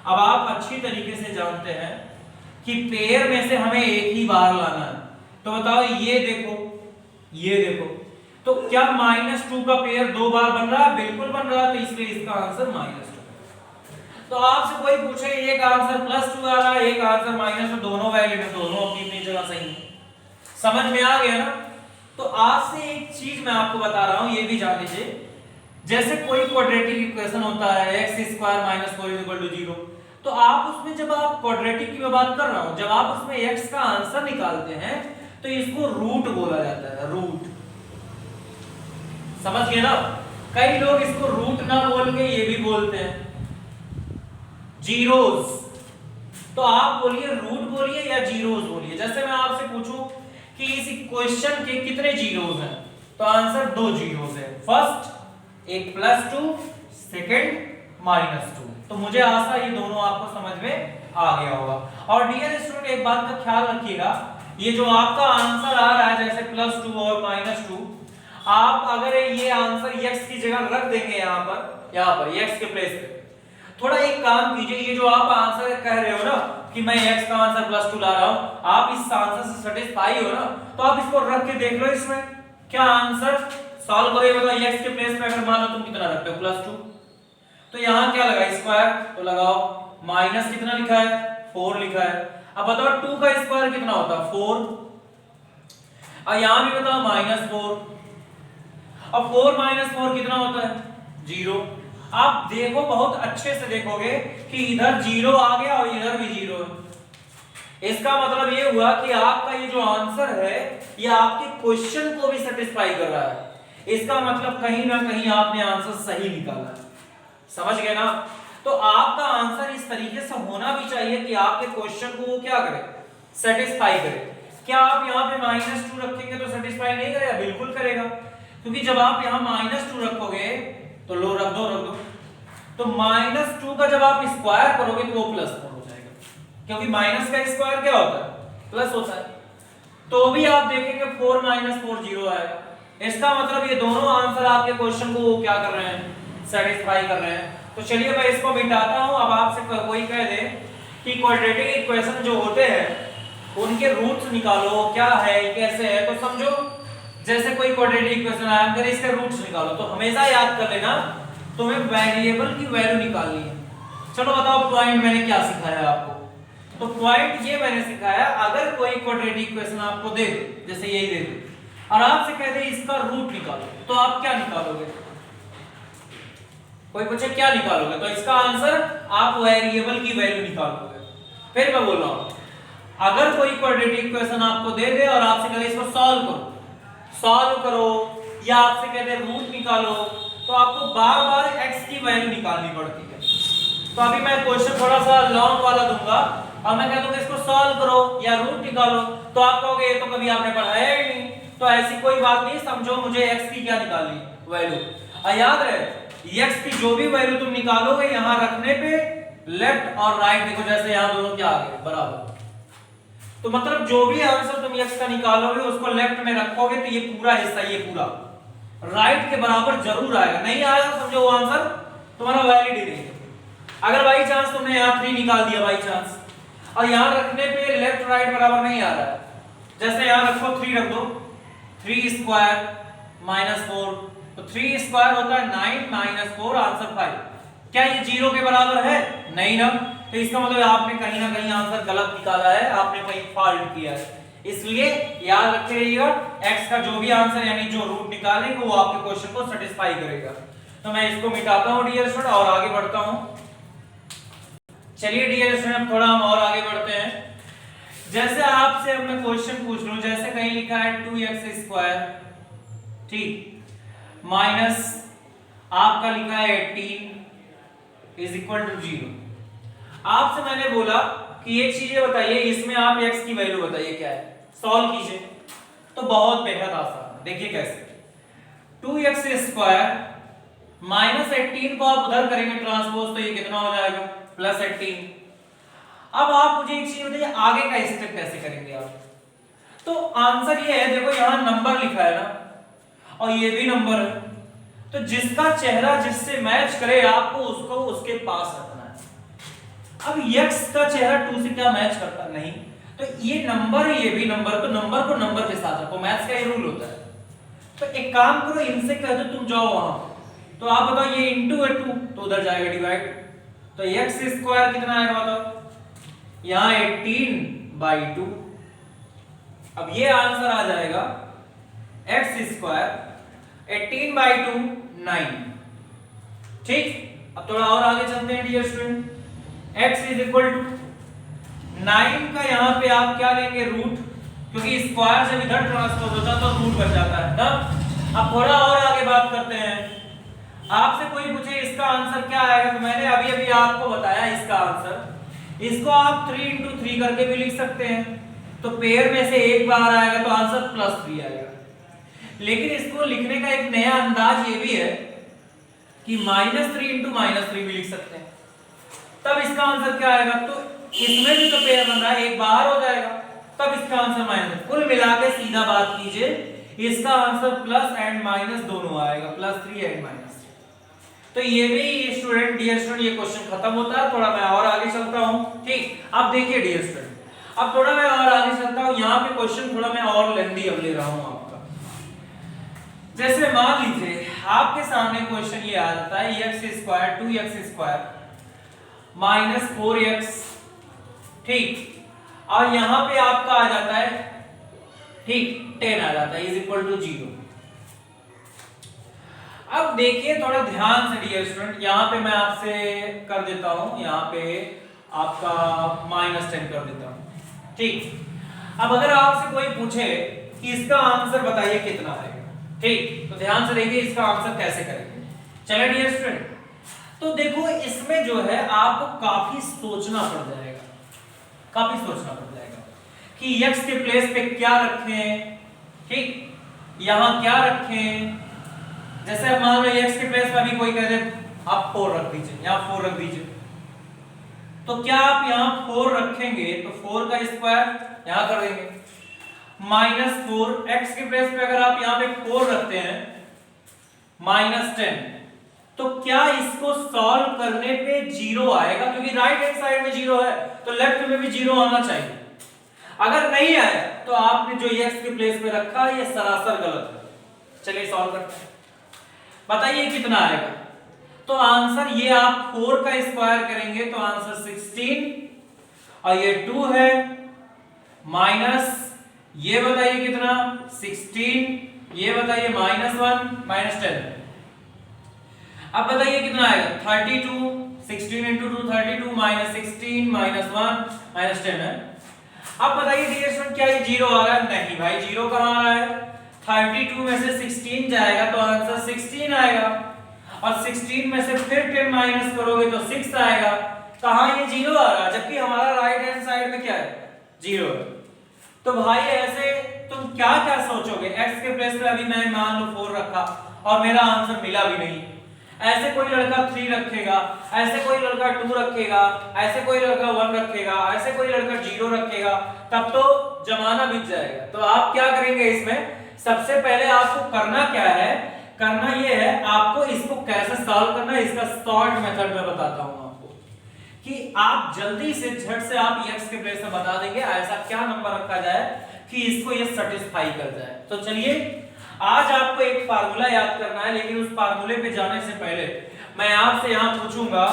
अब आप अच्छी तरीके से जानते हैं कि पेयर में से हमें एक ही बार लाना है, तो बताओ ये देखो, ये देखो, तो क्या -2 का पेयर 2 बार बन रहा है? बिल्कुल बन रहा है, तो इसलिए इसका आंसर -2। तो आपसे कोई पूछे एक आंसर +2 आ रहा है, एक आंसर -2, दोनों वैलिड है, दोनों अपनी जगह सही है। समझ में आ गया ना? तो आज से एक चीज मैं आपको बता रहा हूं, ये भी जान लीजिए, जैसे कोई क्वाड्रेटिक इक्वेशन होता है x² - 4 = 0, तो आप उसमें जब आप क्वाड्रेटिक की मैं बात कर रहा हूं, जब आप उसमें x का आंसर निकालते हैं तो इसको रूट बोला जाता है, रूट। समझ गए ना? कई लोग इसको रूट ना बोल के ये भी बोलते हैं जीरोस, तो आप बोलिए रूट बोलिए या जीरोस बोलिए। जैसे मैं आपसे पूछूं कि इस इक्वेशन के कितने जीरोस हैं, तो आंसर 2 जीरोस है, फर्स्ट एक +2, सेकंड -2। तो मुझे आशा ये दोनों आपको समझ में आ गया होगा। और डियर स्टूडेंट एक बात का ख्याल रखिएगा, ये जो आपका आंसर आ रहा है जैसे +2 और -2, आप अगर ये आंसर x की जगह रख देंगे यहाँ पर x के प्लेस पे, थोड़ा एक काम कीजिए, ये जो आप आंसर कह रहे हो ना कि मैं x का आंसर +2 ला रहा हूं, आप इस आंसर से सेटिस्फाई हो ना, तो आप इसको रख के देख लो, इसमें क्या आंसर सॉल्व करो, ये बताओ x के प्लेस पे अगर मान लो तुम कितना रखते हो +2, तो यहाँ क्या लगा स्क्वायर, तो लगाओ माइनस कितना लिखा है 4 लिखा है। अब बताओ 2 का स्क्वायर कितना होता है 4, और यहाँ भी बताओ -4, अब 4 - 4 कितना होता है 0। आप देखो बहुत अच्छे से देखोगे कि इधर 0 आ गया और इधर भी 0 है। इसका मतलब ये हुआ कि आपका ये जो आंसर है ये आपके क्वेश्चन को भी सेटिस्फाई कर रहा है। इसका मतलब कहीं ना कहीं आपने आंसर सही निकाला है, समझ गए ना। तो आपका आंसर इस तरीके से होना भी चाहिए कि आपके क्वेश्चन को वो क्या करे, सेटिस्फाई करे। क्या आप यहाँ पे -2 रखेंगे तो सेटिस्फाई नहीं करेगा? बिल्कुल करेगा, क्योंकि जब आप यहाँ -2 रखोगे तो लो रख दो तो -2 का जब आप स्क्वायर करोगे तो वो +4 हो जाएगा, क्योंकि माइनस का स्क्वायर क्या होता है प्लस होता है। तो भी आप देखेंगे 4 - 4 0 आएगा। इसका मतलब ये दोनों आंसर आपके क्वेश्चन को क्या कर रहे हैं, सेटिस्फाई कर रहे हैं। तो चलिए मैं इसको मिटाता हूं। अब आपसे कोई कह दे कि क्वाड्रेटिक इक्वेशन जो होते हैं उनके रूट्स निकालो, क्या है कैसे है, तो समझो जैसे कोई क्वाड्रेटिक इक्वेशन आया, अगर इसके रूट्स निकालो तो हमेशा याद कर लेना तुम्हें वेरिएबल की वैल्यू निकालनी है। चलो बताओ पॉइंट मैंने क्या सिखाया आपको। तो पॉइंट ये मैंने सिखाया, अगर कोई क्वाड्रेटिक इक्वेशन आपको दे दे, जैसे यही दे दे, और आपसे कह दे इसका रूट निकालो, तो आप क्या निकालोगे? कोई पूछे क्या निकालोगे, तो इसका आंसर आप वेरिएबल की वैल्यू निकालोगे। फिर मैं बोल रहा हूं, अगर कोई क्वाड्रेटिक इक्वेशन आपको दे दे और आपसे कहे इसको सॉल्व करो या आपसे कह दे रूट निकालो, तो आपको बार-बार x की वैल्यू निकालनी पड़ती है। तो अभी मैं क्वेश्चन थोड़ा सा लॉन्ग वाला दूंगा और मैं कह दूंगा इसको सॉल्व करो या रूट निकालो, तो आप कहोगे ये तो कभी आपने पढ़ाया ही नहीं। तो ऐसी कोई बात नहीं, समझो मुझे x की क्या निकालनी वैल्यू, और याद रहे x की जो भी वैल्यू तुम निकालोगे यहां रखने पे लेफ्ट और राइट देखो, जैसे यहां दोनों क्या आ गए बराबर। तो मतलब जो भी आंसर तुम x का निकालोगे उसको लेफ्ट में रखोगे तो ये पूरा हिस्सा ये पूरा राइट के बराबर जरूर आएगा। नहीं आएगा समझो वो आंसर तुम्हारा वैलिड ही नहीं। अगर बाई चांस तुमने यहाँ 3 निकाल दिया बाई चांस, और यहाँ रखने पे लेफ्ट राइट बराबर नहीं आ रहा है, जैसे यहाँ रखो 3 रख दो, 3 स्क्वायर -4, तो 3 स्क्वायर होता है 9 -4 आंसर 5। क्या ये 0 के बराबर है? नहीं ना। तो इसका मतलब आपने कहीं ना कहीं आंसर गलत निकाला है, आपने कहीं फॉल्ट किया है। इसलिए याद रखे रहिएगा x का जो भी आंसर यानी जो रूट निकालेंगे वो आपके क्वेश्चन को सेटिस्फाई करेगा। तो मैं इसको मिटाता हूं डियर स्टूडेंट और आगे बढ़ता हूं। चलिए डियर स्टूडेंट थोड़ा हम और आगे बढ़ते हैं। जैसे आपसे अब मैं क्वेश्चन पूछ लूं, जैसे कहीं लिखा है 2x² ठीक माइनस आपका लिखा है 18 इज इक्वल टू 0। आपसे मैंने बोला कि एक चीज ये बताइए, इसमें आप x की वैल्यू बताइए क्या है, सॉल्व कीजिए। तो बहुत बेहद आसान है, देखिए कैसे 2x² -18 को आप उधर करेंगे ट्रांसपोज तो ये कितना हो जाएगा +18। अब आप मुझे एक चीज बताइए आगे का स्टेप कैसे करेंगे आप। तो आंसर ये है, देखो यहां नंबर लिखा है ना और ये भी नंबर है, तो जिसका चेहरा जिससे मैच करे आपको उसको उसके पास रखना है। अब x का चेहरा 2 से क्या मैच करता नहीं, तो ये नंबर ये भी नंबर, तो नंबर को नंबर के साथ रखो, मैथ्स का ये रूल होता है। तो एक काम करो, इनसे कह दो तुम जाओ वहां, तो आप बताओ ये इनटू है 2 तो उधर जाएगा डिवाइड, तो x² कितना आएगा बताओ, यहां 18/2। अब ये आंसर आ जाएगा x² 18/2 9। ठीक, अब थोड़ा और आगे चलते हैं dear student. x is equal to 9 का यहां पे आप क्या लेंगे रूट, क्योंकि स्क्वायर जब इधर ट्रांसपोज होता है तो रूट बच जाता है ना। अब थोड़ा और आगे बात करते हैं। आपसे कोई पूछे इसका आंसर क्या आएगा, तो मैंने अभी अभी आपको बताया इसका आंसर। इसको आप 3 × 3 करके भी लिख सकते हैं, तो पेयर में से एक बार आएगा तो आंसर +3 आएगा। लेकिन इसको लिखने का एक नया अंदाज ये भी है कि -3 × -3 भी लिख सकते हैं, तब इसका आंसर क्या आएगा, तो इसमें भी तो पेयर बन रहा है, एक बाहर हो जाएगा, तब इसका आंसर माइनस। कुल मिला के सीधा बात कीजिए, इसका आंसर प्लस एंड माइनस दोनों आएगा, +3 एंड -3। तो ये भी स्टूडेंट डियर स्टूडेंट ये क्वेश्चन खत्म होता है। थोड़ा मैं और आगे चलता हूं। ठीक, अब देखिए डियर स्टूडेंट, अब थोड़ा मैं और आगे चलता हूं। यहाँ पे क्वेश्चन थोड़ा मैं और लेंथी अब ले रहा हूं आपका। जैसे मान लीजिए आपके सामने क्वेश्चन ये आ जाता है x² 2x² माइनस 4x, ठीक, और यहां पे आपका आ जाता है, ठीक, 10 आ जाता है इज इक्वल टू 0। अब देखिए थोड़ा ध्यान से डियर स्टूडेंट, यहां पे मैं आपसे कर देता हूं, यहां पे आपका -10 कर देता हूं, ठीक। अब अगर आपसे कोई पूछे कि इसका आंसर बताइए कितना आएगा, ठीक, तो ध्यान से देखिए इसका आंसर कैसे करेंगे। चलिए डियर स्टूडेंट, तो देखो इसमें जो है आपको काफी सोचना पड़ जाएगा, काफी सोचना पड़ जाएगा कि x के प्लेस पे क्या रखें, ठीक, यहां क्या रखें। जैसे अब मान लो x के प्लेस पे अभी कोई कह दे आप 4 रख दीजिए, यहां 4 रख दीजिए, तो क्या आप यहां 4 रखेंगे तो 4 का स्क्वायर यहां कर देंगे, -4 x के प्लेस पे अगर आप यहां पे 4 रखते हैं -10, तो क्या इसको सॉल्व करने पे 0 आएगा? क्योंकि राइट हैंड साइड में 0 है तो लेफ्ट में भी 0 आना चाहिए। अगर नहीं आया तो आपने जो x के प्लेस पे रखा ये सरासर गलत है। चलिए सॉल्व करते हैं, बताइए कितना आएगा। तो आंसर ये आप 4 का स्क्वायर करेंगे तो आंसर 16 और ये 2 है माइनस ये बताइए कितना 16, ये बताइए -1 -10। अब बताइए कितना आएगा 32, 16 into 2 32 -16 -1 -10 है। अब बताइए डियर स्टूडेंट क्या ये 0 आ रहा है? नहीं भाई 0 कहां आ रहा है? 32 में से 16 जाएगा तो आंसर 16 आएगा और 16 में से फिर 10 माइनस करोगे तो 6 आएगा। कहां ये 0 आ रहा है जबकि हमारा राइट हैंड साइड में क्या है 0 है। तो भाई ऐसे तुम क्या क्या सोचोगे, x के प्लेस पे अभी मैं मान लो 4 रखा और मेरा आंसर मिला भी नहीं। ऐसे कोई लड़का 3 रखेगा, ऐसे कोई लड़का 2 रखेगा, ऐसे कोई लड़का 1 रखेगा, ऐसे कोई लड़का 0 रखेगा, तब तो जमाना बीत जाएगा। तो आप क्या करेंगे इसमें, सबसे पहले आपको करना क्या है, करना ये है आपको इसको कैसे सॉल्व करना है, इसका शॉर्ट मेथड में बताता हूं आपको कि आप जल्दी से झट से आप x के प्लेस में बता देंगे ऐसा क्या नंबर रखा जाए कि इसको ये सेटिस्फाई कर जाए। तो चलिए आज आपको एक फार्मूला याद करना है, लेकिन उस फार्मूले पे जाने से पहले मैं आपसे यहां पूछूंगा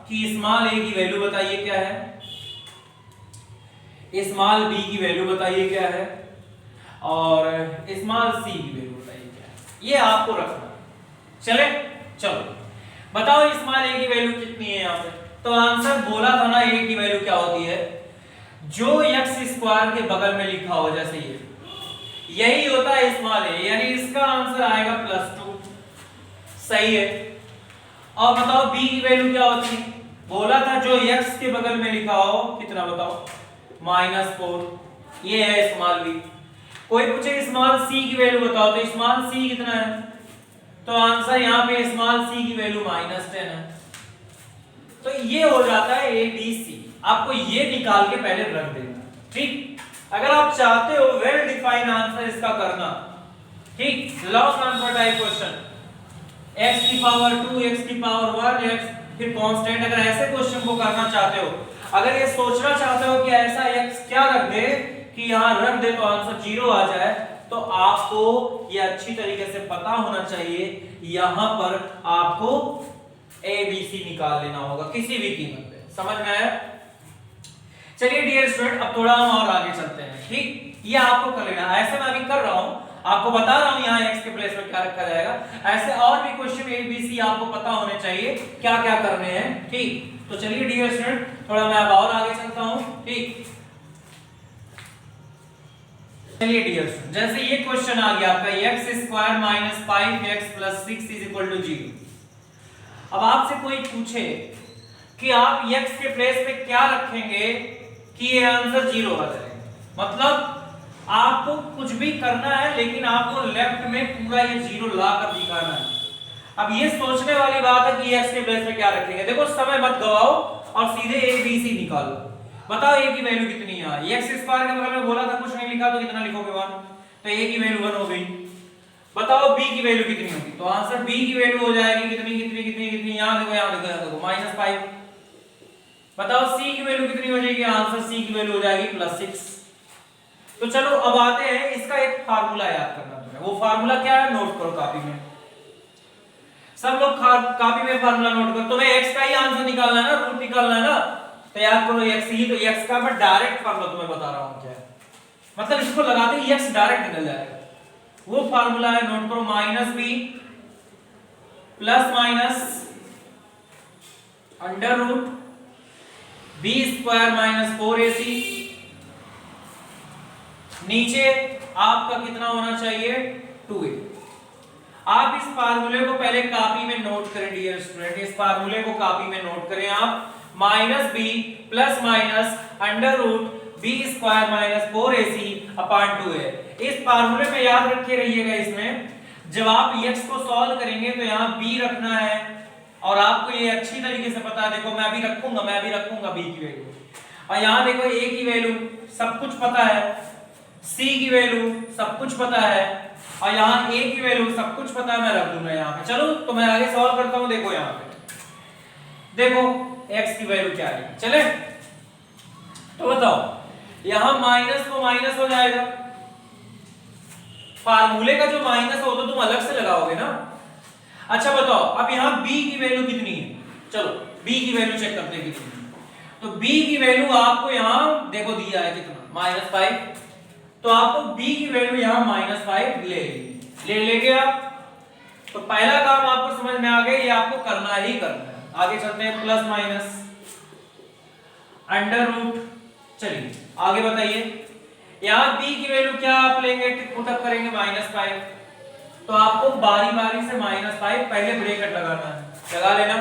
कि स्मॉल a की वैल्यू बताइए क्या है, स्मॉल b की वैल्यू बताइए क्या है और स्मॉल c की वैल्यू बताइए क्या है, ये आपको रखना है। चले चलो बताओ स्मॉल a की वैल्यू कितनी है यहां पे। तो आंसर बोला था ना a की वैल्यू क्या होती है, जो x² के बगल में लिखा हो जैसे ये, यही होता है स्मॉल a, यानी इसका आंसर आएगा +2, सही है। और बताओ b की वैल्यू क्या होती है, बोला था जो x के बगल में लिखा हो कितना बताओ -4, ये है स्मॉल b। कोई पूछे स्मॉल c की वैल्यू बताओ तो स्मॉल c कितना है, तो आंसर यहां पे स्मॉल c की वैल्यू -10 है। तो ये हो जाता है a b c, आपको ये निकाल के पहले रख देना, ठीक। अगर आप चाहते हो वेल डिफाइंड आंसर इसका करना, ठीक, log transfer type question x की पावर 2 x की पावर 1 x फिर कांस्टेंट, अगर ऐसे क्वेश्चन को करना चाहते हो, अगर ये सोचना चाहते हो कि ऐसा x क्या रख दे कि यहां रख दे तो आंसर 0 आ जाए, तो आपको ये अच्छी तरीके से पता होना चाहिए, यहां पर आपको a b c निकाल लेना होगा किसी भी कीमत पे। समझ में आया? चलिए डियर स्टूडेंट अब थोड़ा हम और आगे चलते हैं, ठीक, ये आपको कर लेना, ऐसे मैं अभी कर रहा हूं, आपको बता रहा हूं यहां x के प्लेस में क्या रखा जाएगा। ऐसे और भी क्वेश्चन a b c आपको पता होने चाहिए क्या क्या करने हैं, ठीक। तो चलिए डियर स्टूडेंट थोड़ा मैं अब और आगे चलता हूं, ठीक। चलिए डियर स्टूडेंट जैसे ये क्वेश्चन आ गया आपका x² - 5x + 6 = 0। अब आपसे कोई पूछे कि आप x के प्लेस पे क्या रखेंगे कि ये आंसर 0 आ जाएगा, मतलब आपको कुछ भी करना है लेकिन आपको लेफ्ट में पूरा ये 0 लाकर दिखाना है। अब ये सोचने वाली बात है कि x के प्लेस पे क्या रखेंगे। देखो समय मत गवाओ और सीधे a b c निकालो। बताओ a की वैल्यू कितनी है, x² के बगल में बोला था कुछ नहीं लिखा तो कितना लिखोगे 1, तो a की वैल्यू 1 हो गई। बताओ b की वैल्यू कितनी होगी, तो आंसर b की वैल्यू हो जाएगी कितनी कितनी कितनी कितनी, यहां देखो यहां देखो -5। बताओ c की वैल्यू कितनी हो जाएगी, आंसर c की वैल्यू हो जाएगी +6। तो चलो अब आते हैं इसका एक फार्मूला याद करना तुम्हें, वो फार्मूला क्या है, नोट करो कॉपी में। सब लोग कॉपी में फार्मूला नोट करो। तुम्हें x का ही आंसर निकालना है ना, रूट निकालना है ना, तो याद करो x ही, तो x का मैं डायरेक्ट फार्मूला तुम्हें बता रहा हूं क्या है, मतलब इसको लगाते ही x डायरेक्ट निकल जाएगा। वो फार्मूला है, नोट करो, minus b plus minus under root b square minus 4ac, नीचे आपका कितना होना चाहिए, 2a। आप इस फार्मूले को पहले कॉपी में नोट करें डियर स्टूडेंट, इस फार्मूले को कॉपी में नोट करें आप, minus b plus minus under root b square minus 4ac upon 2a। इस फार्मूले में याद रखे रहिएगा, इसमें जब आप x को सॉल्व करेंगे तो यहाँ b रखना है, और आपको ये अच्छी तरीके से पता है, देखो मैं भी रखूंगा b की वैल्यू, और यहाँ देखो a की वैल्यू सब कुछ पता है, c की वैल्यू सब कुछ पता है, और यहाँ a की वैल्यू सब कुछ पता है, मैं रख दूंगा यहाँ पे। चलो तो मैं आगे सॉल्व करता हूँ। देखो यहाँ पे देखो x की वैल्यू क्या है, चले तो बताओ, यहाँ माइनस को माइनस हो जाएगा, फार्मूले का जो माइनस हो तो तुम अलग से लगाओगे ना। अच्छा बताओ अब यहाँ b की वैल्यू कितनी है, चलो b की वैल्यू चेक करते हैं कितनी है। तो b की वैल्यू आपको यहाँ देखो दिया है कितना, -5, तो आपको b की वैल्यू यहाँ -5 ले लेंगे आप। तो पहला काम आपको समझ में आ गया, ये आपको करना ही करना है। आगे चलते हैं, प्लस माइनस अंडर रूट, चलिए आगे बताइए, यहाँ b की वैल्यू क्या आप लेंगे, पुटअप करेंगे -5, तो आपको बारी बारी से -5 पहले ब्रैकेट लगाना है, लगा लेना।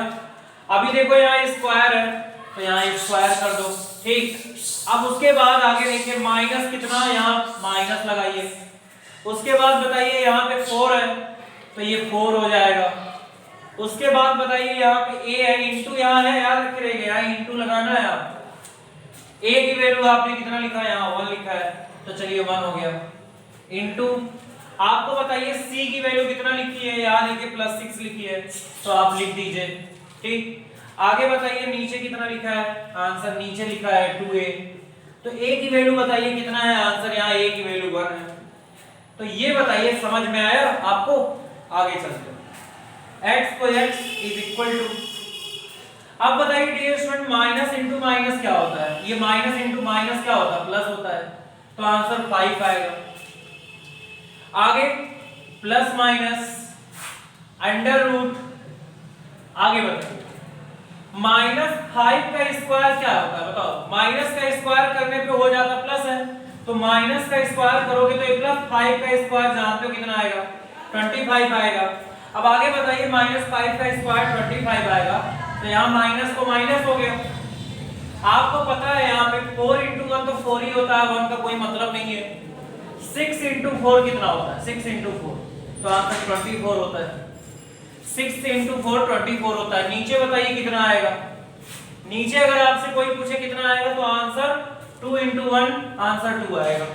अभी देखो यहाँ स्क्वायर है तो यहाँ स्क्वायर कर दो, ठीक। अब उसके बाद आगे देखिए माइनस कितना, यहाँ माइनस लगाइए। उसके बाद बताइए यहाँ पे 4 है तो ये 4 हो जाएगा। उसके बाद बताइए यहाँ पे a है, इंटू यहाँ है, याद रखिएगा यहाँ इंटू लगाना है। आप a की वैल्यू आपने कितना लिखा है, यहाँ 1 लिखा है, तो चलिए 1 हो गया, इंटू आपको बताइए c की वैल्यू कितना लिखी है, यहाँ देखिए +6 लिखी है, तो आप लिख दीजिए, ठीक। आगे बताइए नीचे कितना लिखा है, आंसर नीचे लिखा है 2a, तो a की वैल्यू बताइए कितना है, आंसर यहाँ a की वैल्यू 1 है। तो ये बताइए समझ में आया आपको। आगे चलते हैं, x को x इज इक्वल टू, अब बताइए dear student minus into minus क्या होता है, ये माइनस इंटू माइनस क्या होता है, प्लस होता है, तो आंसर 5 आएगा। आगे प्लस माइनस अंडर रूट, आगे बताइए -5 का स्क्वायर क्या होता है बताओ, माइनस का स्क्वायर करने पे हो जाता प्लस है, तो माइनस का स्क्वायर करोगे तो +5 का स्क्वायर जानते हो कितना आएगा, 25 आएगा। अब आगे बताइए -5 का स्क्वायर 25 आएगा, तो यहाँ माइनस को माइनस हो गया। आपको पता है यहाँ पे 4 × 1 तो 4 ही होता है, 1 का कोई मतलब नहीं है। 6 × 4 कितना होता है, 6 × 4, तो आंसर 24 होता है। 6 × 4 24 होता है। नीचे बताइए कितना आएगा, नीचे अगर आपसे कोई पूछे कितना आएगा तो आंसर 2 × 1 आंसर 2 आएगा,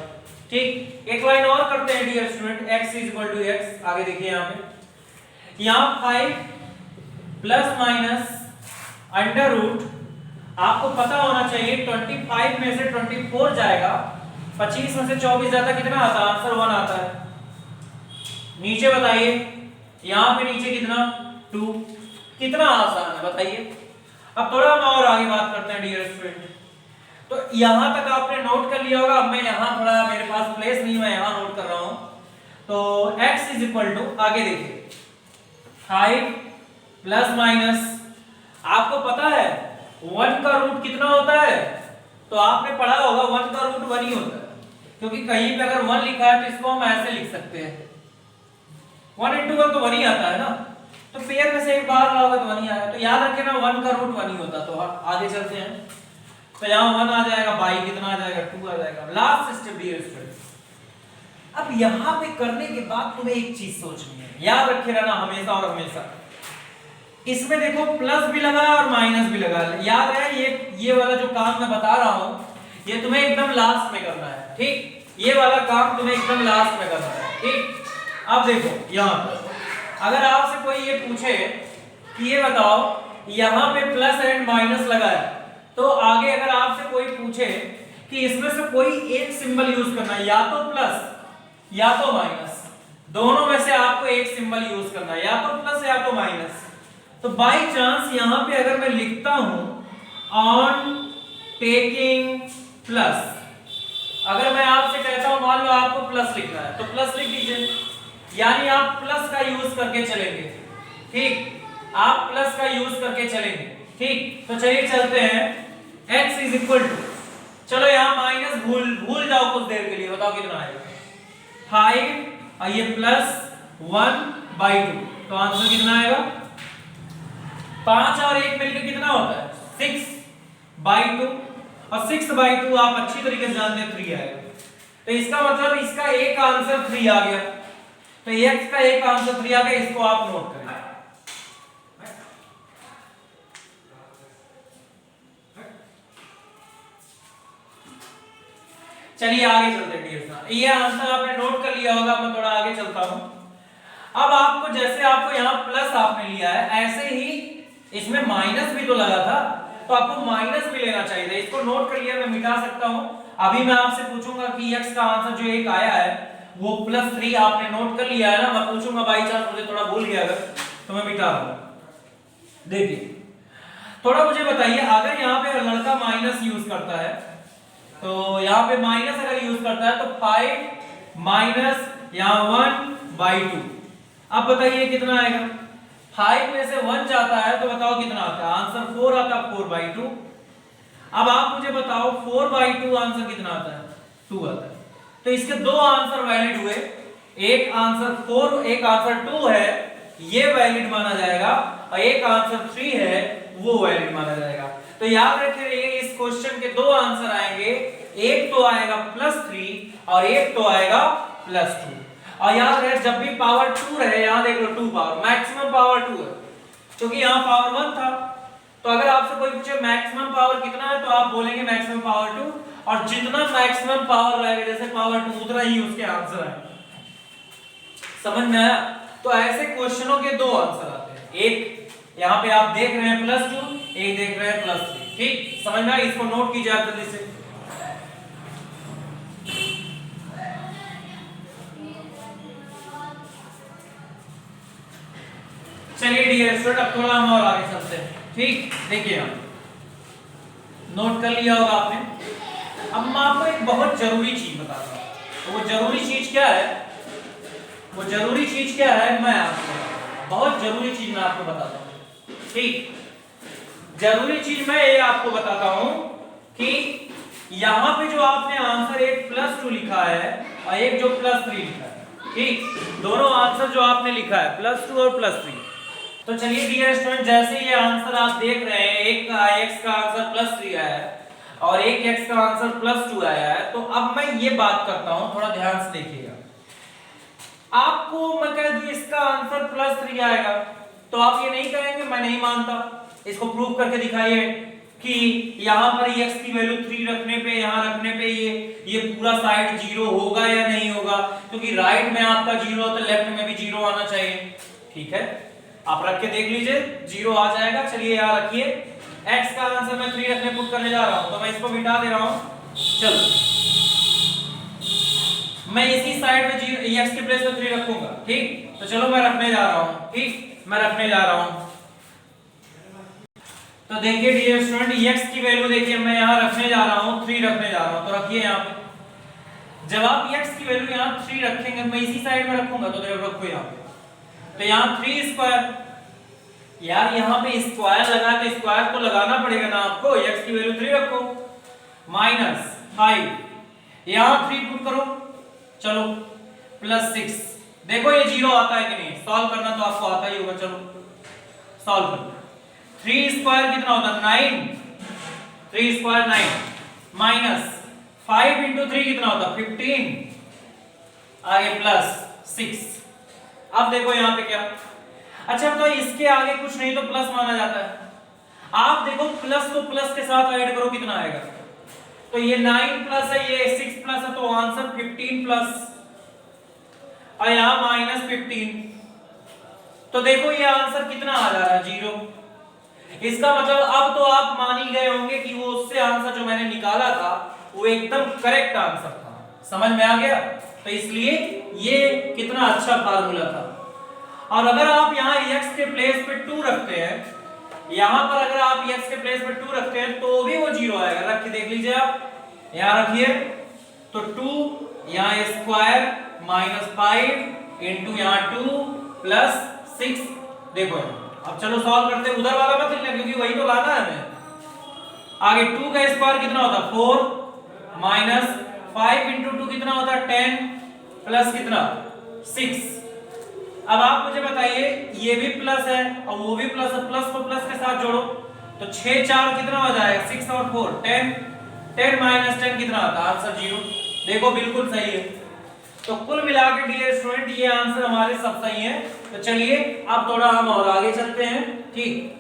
ठीक। एक लाइन और करते हैं डियर स्टूडेंट, x = x। आगे देखिए यहाँ पे, यहाँ 5 प्लस माइनस अंडर रूट, आपको पता होना चाहिए 25 में से 24 जाएगा, 25 में से 24 जाता कितना आता है, आंसर 1 आता है। नीचे बताइए, यहाँ पे नीचे कितना 2, कितना आसान है बताइए। अब थोड़ा हम और आगे बात करते हैं डियर स्टूडेंट। तो यहाँ तक आपने नोट कर लिया होगा, अब मैं यहाँ थोड़ा मेरे पास प्लेस नहीं, मैं यहाँ नोट कर रहा हूँ। तो x = आगे देखिए 5 प्लस माइनस, आपको पता है 1 का रूट कितना होता है, तो आपने पढ़ा होगा 1 का रूट 1 ही होता है, क्योंकि कहीं पे अगर 1 लिखा है तो इसको हम ऐसे लिख सकते हैं, 1 × 1 तो 1 ही आता है ना, तो पेयर में से एक बाहर लाओगे तो 1 ही आएगा, तो याद रखें ना 1 का रूट 1 ही होता। तो आगे चलते हैं, तो यहाँ 1 आ जाएगा, बाई कितना आ जाएगा, 2 आ जाएगा। लास्ट स्टेप डियर स्टूडेंट, अब यहाँ पे करने के बाद तुम्हें एक चीज सोचनी है, याद रखे रहना हमेशा और हमेशा, इसमें देखो प्लस भी लगा और माइनस भी लगा, याद है ये वाला जो काम मैं बता रहा हूँ ये तुम्हें एकदम लास्ट में करना है, ठीक। ये वाला काम तुम्हें एकदम लास्ट में करना है, ठीक। अब देखो यहाँ पर अगर आपसे कोई ये पूछे कि ये बताओ यहाँ पे प्लस एंड माइनस लगा है, तो आगे अगर आपसे कोई पूछे कि इसमें से कोई एक सिंबल यूज करना है, या तो प्लस या तो माइनस, दोनों में से आपको एक सिंबल यूज करना है, या तो प्लस या तो माइनस। तो बाई चांस यहां पे अगर मैं लिखता हूं ऑन टेकिंग प्लस, अगर मैं आपसे कहता हूं मान लो आपको प्लस लिखना है तो प्लस लिख दीजिए, यानी आप प्लस का यूज करके चलेंगे। ठीक, आप प्लस का यूज करके चलेंगे। ठीक, तो चलिए चलते हैं। x इज इक्वल टू, चलो यहां माइनस भूल जाओ कुछ देर के लिए, बताओ कितना आएगा 5 और ये प्लस 1/2, तो आंसर कितना आएगा 5 और 1 मिलकर कितना होता है 6/2, और 6/2 आप अच्छी तरीके से जानते हैं 3 आएगा। तो इसका मतलब इसका एक आंसर 3 आ गया, तो x का एक आंसर 3 आ गया, इसको आप नोट करें। चलिए आगे चलते हैं। ये आंसर आपने नोट कर लिया होगा, मैं थोड़ा आगे चलता हूं। अब आपको जैसे आपको यहां प्लस आपने लिया है, ऐसे ही इसमें माइनस भी तो लगा था, तो आपको माइनस भी लेना चाहिए। इसको नोट कर लिया, मैं मिटा सकता हूं। अभी मैं आपसे पूछूंगा कि x का आंसर जो एक आया है वो +3 आपने नोट कर लिया है ना, मैं पूछूंगा बाई चांस मुझे थोड़ा भूल गया अगर, तो मैं मिटा दूंगा। देखिए थोड़ा मुझे बताइए, अगर यहाँ पे लड़का माइनस यूज करता है, तो यहाँ पे माइनस अगर यूज करता है तो 5 माइनस यहाँ 1/2, अब बताइए कितना आएगा। 5 में से 1 जाता है तो बताओ कितना आता है, आंसर 4 आता है, 4/2। अब आप मुझे बताओ 4/2 आंसर कितना आता है, 2 आता है। तो इसके दो आंसर वैलिड हुए, एक आंसर 4 एक आंसर 2 है, ये वैलिड माना जाएगा, और एक आंसर 3 है वो वैलिड माना जाएगा। तो याद रखिए इस क्वेश्चन के दो आंसर आएंगे, एक तो आएगा +3 और एक तो आएगा +2। और याद रहे जब भी पावर 2 रहे, यहां देख लो 2 पावर, मैक्सिमम पावर 2 है, क्योंकि यहां पावर 1 था। तो अगर आपसे कोई पूछे मैक्सिमम पावर कितना है, तो आप बोलेंगे मैक्सिमम पावर 2, और जितना मैक्सिमम पावर रहेगा जैसे पावर 2 उतना ही उसके आंसर आएंगे। समझ में आया? तो ऐसे क्वेश्चनों के दो आंसर आते हैं, एक यहाँ पे आप देख रहे हैं +2, एक देख रहे हैं +3। ठीक, समझ में आया? इसको नोट कीजिए आप जल्दी से। चलिए डियर स्टूडेंट, अब थोड़ा हम और आगे चलते हैं। ठीक, देखिए हम नोट कर लिया होगा आपने। अब मैं आपको एक बहुत जरूरी चीज बताता हूं, तो वो जरूरी चीज क्या है, वो जरूरी चीज क्या है, मैं आपको बहुत जरूरी चीज मैं आपको बताता हूं। ठीक, जरूरी चीज मैं ये आपको बताता हूं कि यहां पे जो आपने आंसर एक +2 लिखा है और एक जो +3 लिखा है, ठीक, दोनों आंसर जो आपने लिखा है +2 और +3। तो चलिए डियर स्टूडेंट, जैसे ये आंसर आप देख रहे हैं, एक का x का आंसर +3 आया है और एक x का आंसर +2 आया है, तो अब मैं ये बात करता हूं, थोड़ा ध्यान से देखिएगा। आपको मैं कह दूं इसका आंसर +3 आएगा, तो आप ये नहीं कहेंगे मैं नहीं मानता, इसको प्रूव करके दिखाइए कि यहां पर x की वैल्यू 3 रखने पे, यहां रखने पे ये पूरा साइड 0 होगा या नहीं होगा, क्योंकि राइट में आपका 0 तो लेफ्ट में भी 0 आना चाहिए। ठीक है, आप रख के देख लीजिए, 0 आ जाएगा। चलिए यहाँ रखिए, x का आंसर मैं 3 रखने पुट करने जा रहा हूं, तो मैं इसको मिटा दे रहा हूं। चलो मैं इसी साइड में x के प्लेस पे 3 रखूंगा। ठीक, तो चलो मैं रखने जा रहा हूं। ठीक, मैं रखने जा रहा हूं। तो देखिए डियर स्टूडेंट, x की वैल्यू देखिए मैं यहाँ रखने जा रहा हूँ, 3 रखने जा रहा हूँ, तो रखिए यहाँ पे। जब आप x की वैल्यू यहाँ 3 रखेंगे, मैं इसी साइड में रखूंगा, तो रखो यहाँ पे, तो यहाँ 3 स्क्वायर, यार यहाँ पे स्क्वायर लगा तो स्क्वायर तो लगाना पड़ेगा ना आपको, x की वैल्यू 3 रखो, -5, यहाँ 3 पुट करो, चलो +6। देखो ये 0 आता है कि नहीं, सॉल्व करना तो आपको आता ही होगा। चलो सॉल्व करो, 3 स्क्वायर कितना होता है 9, 3 स्क्वायर 9, -5 × 3 कितना होता है 15, आगे +6। अब देखो यहाँ पे क्या, अच्छा तो इसके आगे कुछ नहीं तो प्लस माना जाता है। आप देखो प्लस को प्लस के साथ ऐड करो कितना आएगा, तो ये 9 प्लस है, ये 6 प्लस है, तो आंसर 15 प्लस, और यहाँ -15, तो देखो ये आंसर कितना आ जा रहा है 0। इसका मतलब अब तो आप मान ही गए होंगे कि वो उससे आंसर जो मैंने निकाला था वो एकदम करेक्ट आंसर था। समझ में आ गया? तो इसलिए ये कितना अच्छा फार्मूला था। और अगर आप यहाँ x के प्लेस पे 2 रखते हैं, यहां पर अगर आप x के प्लेस पे 2 रखते हैं तो भी वो 0 आएगा। रख के देख लीजिए आप, यहां रखिए तो 2 यहाँ स्क्वायर माइनस 5 इंटू यहाँ 2 प्लस 6। देखो अब चलो सॉल्व करते हैं, उधर वाला मत लिखना क्योंकि वही तो लाना है हमें। आगे 2 का स्क्वायर कितना होता है 4 माइनस 5 इंटू 2 कितना होता है 10 प्लस कितना 6। अब आप मुझे बताइए ये भी प्लस है और वो भी प्लस है, प्लस को प्लस के साथ जोड़ो तो 6 4 कितना हो जाएगा 6 और 4 10 10 माइनस 10 कितना आता है आंसर 0। देखो बिल्कुल सही है। तो कुल मिला के डियर स्टूडेंट ये आंसर हमारे सब सही है। तो चलिए अब थोड़ा हम और आगे चलते हैं, ठीक।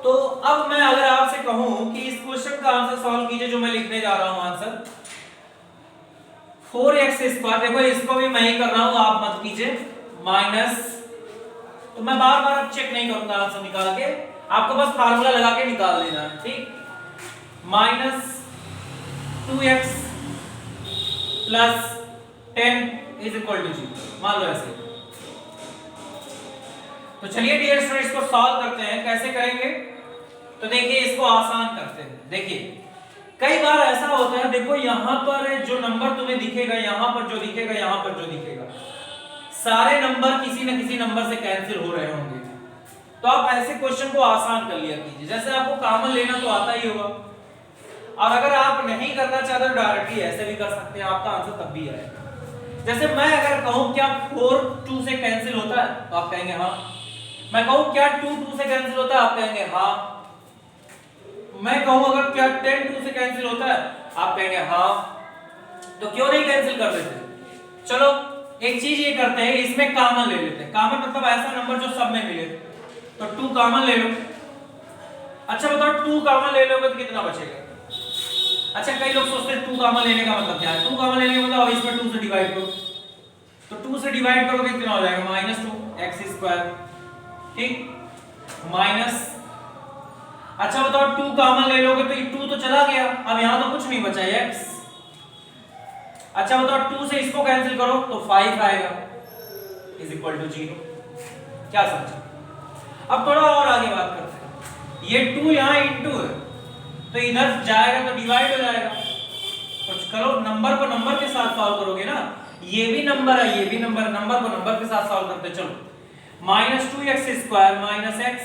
तो अब मैं अगर आपसे कहूं कि इस क्वेश्चन का आंसर सॉल्व कीजिए जो मैं लिखने जा रहा हूं आंसर 4x स्क्वायर, देखो इसको भी मैं ही कर रहा हूं आप मत कीजिए, माइनस, तो मैं बार बार अब चेक नहीं करूंगा आंसर निकाल के, आपको बस फार्मूला लगा के निकाल देना है, ठीक। Minus 2x plus 10 is equal to 0, मान लो ऐसे। तो चलिए डियर स्टूडेंट्स इसको सॉल्व करते हैं। कैसे करेंगे तो देखिए इसको आसान करते हैं। देखिए कई बार ऐसा होता है, देखो यहां पर जो नंबर तुम्हें दिखेगा, यहां पर जो दिखेगा, यहां पर जो दिखेगा, सारे नंबर किसी न किसी नंबर से कैंसिल हो रहे होंगे। तो आप ऐसे क्वेश्चन को आसान कर लिया कीजिए, जैसे आपको कॉमन लेना तो आता ही होगा, और अगर आप नहीं करना चाहते तो डायरेक्टली ऐसे भी कर सकते हैं, आपका आंसर तब भी आएगा। जैसे मैं अगर कहूं क्या 4 2 से कैंसिल होता है तो आप कहेंगे हाँ। मैं कहूं क्या 2 2 से कैंसिल होता है आप कहेंगे हाँ। मैं कहूं अगर क्या 10 2 से कैंसिल होता है आप कहेंगे हाँ। तो क्यों नहीं कैंसिल कर देते? चलो एक चीज ये करते हैं, इसमें कॉमन ले लेते हैं। कॉमन मतलब ऐसा नंबर जो सब में मिले, तो 2 कॉमन ले लो। अच्छा बताओ 2 कॉमन ले लोगे तो कितना बचेगा? अच्छा कई लोग सोचते हैं 2 कॉमन लेने का मतलब क्या है? 2 कॉमन लेने का मतलब इसमें 2 से डिवाइड करो, तो 2 से डिवाइड करोगे कितना हो जाएगा -2 x स्क्वायर, ठीक, माइनस। अच्छा बताओ 2 कॉमन ले लोगे तो ये 2 तो चला गया, अब यहां तो कुछ नहीं बचा x। अच्छा बताओ 2 से इसको कैंसिल करो तो 5 आएगा इज इक्वल टू 0। क्या समझे? अब थोड़ा और आगे बात करते हैं। ये 2 यहां इनटू है तो इधर जाएगा तो डिवाइड हो जाएगा। कुछ करो, नंबर को नंबर के साथ सॉल्व करोगे ना, ये भी नंबर है ये भी नंबर, नंबर को नंबर के साथ सॉल्व करते चलो। -2x square minus x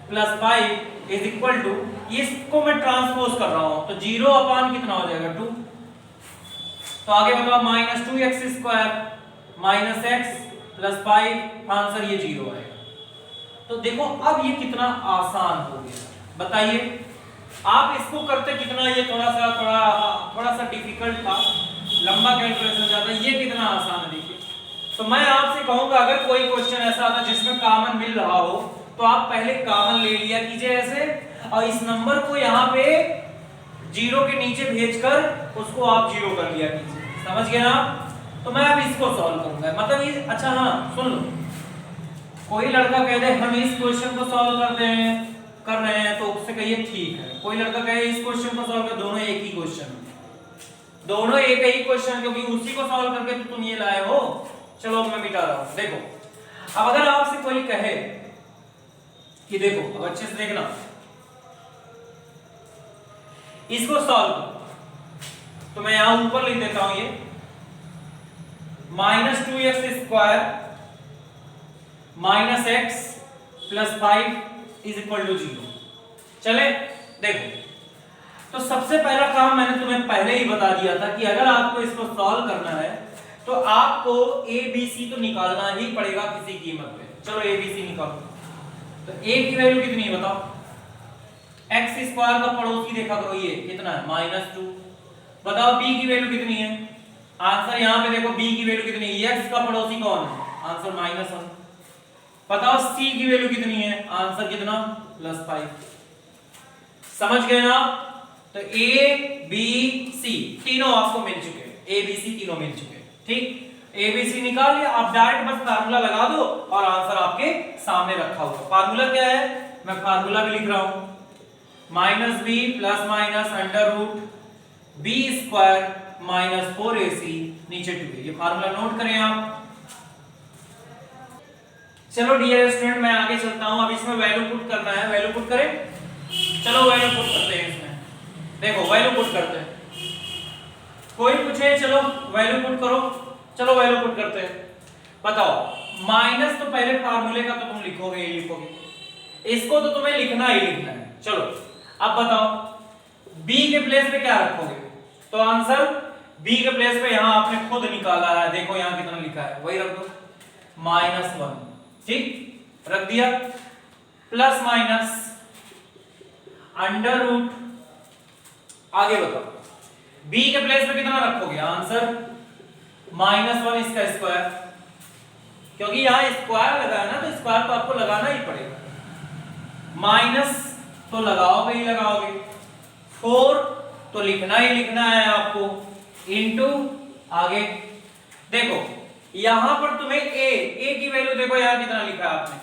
plus 5 is equal to, इसको मैं ट्रांसपोज कर रहा हूं तो 0 अपान कितना हो जाएगा 2। तो आगे बताओ -2x square minus x plus 5, answer ये 0 आएगा। तो देखो अब ये कितना आसान हो गया, बताइए आप इसको करते कितना, ये थोड़ा सा डिफिकल्ट था, लंबा कैलकुलेशन जाता है, ये कितना आसान है देखिए। तो मैं आपसे कहूंगा अगर कोई क्वेश्चन ऐसा आता जिसमें कॉमन मिल रहा हो तो आप पहले कॉमन ले लिया कीजिए ऐसे, और इस नंबर को यहाँ पे 0 के नीचे भेजकर उसको आप 0 कर लिया कीजिए, समझ गए ना? तो मैं अब इसको सॉल्व करूंगा, मतलब ये, अच्छा हाँ सुन लो, कोई लड़का कह दे हम इस क्वेश्चन को सॉल्व कर रहे हैं तो उससे कहिए ठीक है। कोई लड़का कहे इस क्वेश्चन को सॉल्व कर, दोनों एक ही क्वेश्चन, दोनों एक ही क्वेश्चन, क्योंकि उसी को सॉल्व करके तो तुम ये लाए हो। चलो मैं मिटा रहा हूं। देखो अब अगर आपसे कोई कहे कि देखो, अब अच्छे से देखना, इसको सॉल्व करो, तो मैं यहां ऊपर लिख देता हूं ये -2x square minus x plus 5 is equal to 0। चले देखो, तो सबसे पहला काम मैंने तुम्हें पहले ही बता दिया था कि अगर आपको इसको सॉल्व करना है तो आपको a b c तो निकालना ही पड़ेगा किसी कीमत पे। चलो a b c निकालो, तो a की वैल्यू कितनी है बताओ? x स्क्वायर का पड़ोसी देखा करो, ये कितना है -2। बताओ b की वैल्यू कितनी है? आंसर यहां पे देखो b की वैल्यू कितनी है, x का पड़ोसी कौन है? आंसर -1। बताओ c की वैल्यू कितनी है? आंसर कितना? +5। समझ गए ना? तो a b c तीनों आपको मिल चुके हैं, a b c तीनों मिल चुके हैं, ठीक। a b c निकाल लिया, आप डायरेक्ट बस फार्मूला लगा दो और आंसर आपके सामने रखा हुआ। फार्मूला क्या है? मैं फार्मूला भी लिख रहा हूं, -b + - under root b square -4ac नीचे 2a। ये फार्मूला नोट करें आप। चलो डियर स्टूडेंट मैं आगे चलता हूं। अब इसमें वैल्यू पुट करना है, वैल्यू पुट करें। चलो वैल्यू पुट करते हैं इसमें। देखो वैल्यू पुट करते हैं। कोई पूछे चलो वैल्यू पुट करो। चलो वैल्यू पुट करते हैं। बताओ माइनस तो पहले फार्मूले का तो तुम लिखोगे ही लिखोगे, इसको तो तुम्हें लिखना ही लिखना है। चलो अब बताओ b के प्लेस पे क्या रखोगे? तो आंसर b के प्लेस पे यहां आपने खुद निकाला है, देखो यहां कितना लिखा है वही रख दो, -1। ठीक रख दिया, प्लस माइनस अंडर रूट। आगे बताओ b के प्लेस पे कितना रखोगे? आंसर -1 इसका स्क्वायर, क्योंकि यहां स्क्वायर लगा है ना तो स्क्वायर तो आपको लगाना ही पड़ेगा। माइनस तो लगाओगे ही लगाओगे, 4 तो लिखना ही लिखना है आपको, इनटू आगे देखो यहां पर तुम्हें a की वैल्यू देखो यहां कितना लिखा है आपने,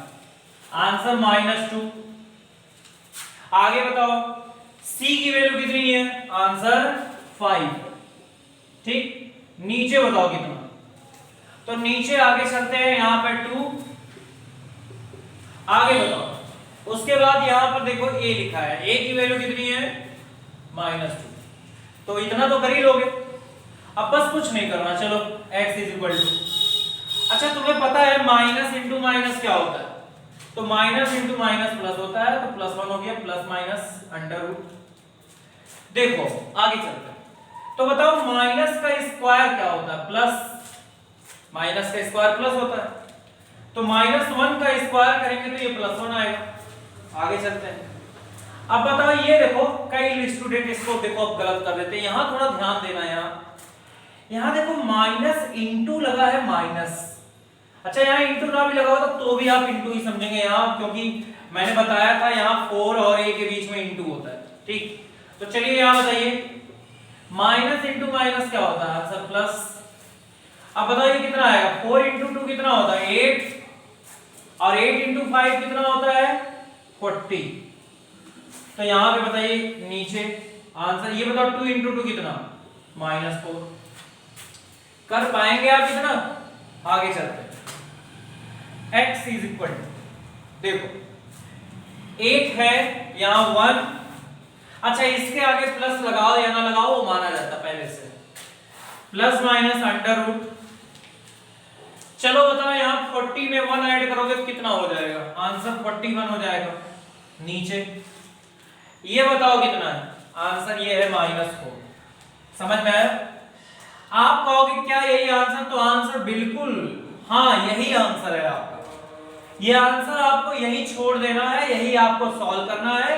आंसर -2। आगे बताओ c की वैल्यू कितनी है? आंसर 5। ठीक नीचे बताओ कितना? तो नीचे आगे चलते हैं, यहां पर 2। आगे बताओ उसके बाद यहां पर देखो a लिखा है, a की वैल्यू कितनी है? -2। तो इतना तो कर ही लोगे, अब बस कुछ नहीं करना। चलो x इज इक्वल टू, अच्छा तुम्हें पता है माइनस इंटू माइनस क्या होता है? तो माइनस इंटू माइनस प्लस होता है, तो +1 हो गया, प्लस माइनस अंडर रूट। देखो आगे चलते हैं, तो बताओ माइनस का स्क्वायर क्या होता है? प्लस। माइनस का स्क्वायर प्लस होता है, तो -1 का स्क्वायर करेंगे तो ये +1 आएगा। आगे चलते हैं। अब बताओ ये देखो कई स्टूडेंट इसको देखो अब गलत कर देते हैं, यहां थोड़ा ध्यान देना। यहां देखो माइनस इंटू लगा है माइनस, अच्छा यहाँ इंटू ना भी लगा हो तो भी आप इंटू ही समझेंगे यहाँ, क्योंकि मैंने बताया था यहाँ 4 और a के बीच में इंटू होता है। ठीक तो चलिए यहाँ बताइए माइनस इंटू माइनस क्या होता है? Answer plus. अब बताइए कितना आएगा? 4 इंटू 2 कितना होता है? 8, और 8 इंटू 5 कितना होता है? 40। तो यहां पे बताइए नीचे आंसर ये बताओ 2 इंटू 2 कितना? -4। कर पाएंगे आप इतना? आगे चलते हैं। x इज इक्वल टू देखो 8 है यहां 1, अच्छा इसके आगे प्लस लगाओ या ना लगाओ वो माना जाता पहले से, प्लस माइनस अंडर रूट। चलो बताओ यहाँ 40 में 1 ऐड करोगे तो कितना हो जाएगा? आंसर 41 हो जाएगा। नीचे ये बताओ कितना है? आंसर ये है -4। समझ में आया? आप कहोगे क्या यही आंसर? तो आंसर बिल्कुल हाँ यही आंसर है आपका। ये आंसर आपको यही छोड़ देना है, यही आपको सॉल्व करना है।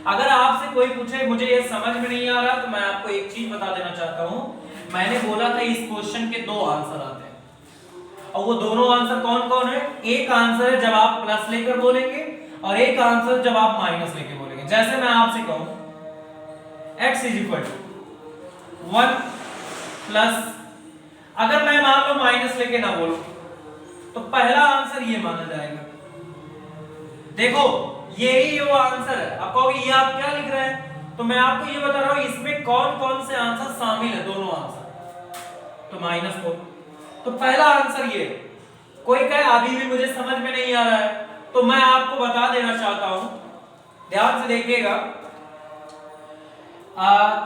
अगर आपसे कोई पूछे मुझे ये समझ में नहीं आ रहा तो मैं आपको एक चीज बता देना चाहता हूं, मैंने बोला था इस क्वेश्चन के 2 आंसर आते हैं, और वो दोनों आंसर कौन कौन है? एक आंसर है जब आप प्लस लेकर बोलेंगे, और एक आंसर जब आप माइनस लेकर बोलेंगे। जैसे मैं आपसे कहूं x is equal to 1 plus, अगर मैं मान लो माइनस लेके ना बोलूं तो पहला आंसर ये माना जाएगा। देखो यही वो आंसर है। आप कहोगे ये आप क्या लिख रहे हैं? तो मैं आपको ये बता रहा हूं इसमें कौन कौन से आंसर शामिल है, दोनों आंसर। तो -4 तो पहला आंसर ये। कोई कहे अभी भी मुझे समझ में नहीं आ रहा है, तो मैं आपको बता देना चाहता हूं, ध्यान से देखिएगा।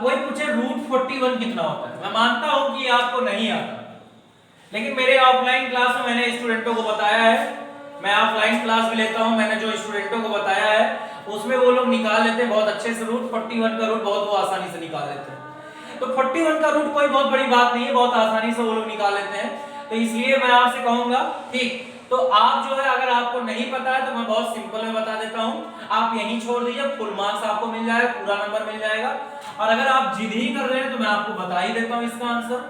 कोई पूछे √41 कितना होता है? मैं मानता हूं कि आपको नहीं आता, लेकिन मेरे ऑफलाइन क्लास में मैंने स्टूडेंटों को बताया है, मैं ऑफलाइन क्लास भी लेता हूं, मैंने जो स्टूडेंटों को बताया है उसमें वो लोग निकाल लेते हैं बहुत अच्छे से। √41 का रूट बहुत वो आसानी से निकाल लेते हैं। तो 41 का रूट कोई बहुत बड़ी बात नहीं है, बहुत आसानी से वो लोग निकाल लेते हैं। तो इसलिए मैं आपसे कहूंगा ठीक, तो आप जो है अगर आपको नहीं पता है तो मैं बहुत सिंपल में बता देता हूं, आप यहीं छोड़ दीजिए, फुल मार्क्स आपको मिल जाएगा, पूरा नंबर मिल जाएगा। और अगर आप जिद ही कर रहे हैं तो मैं आपको बता ही देता हूं इसका आंसर।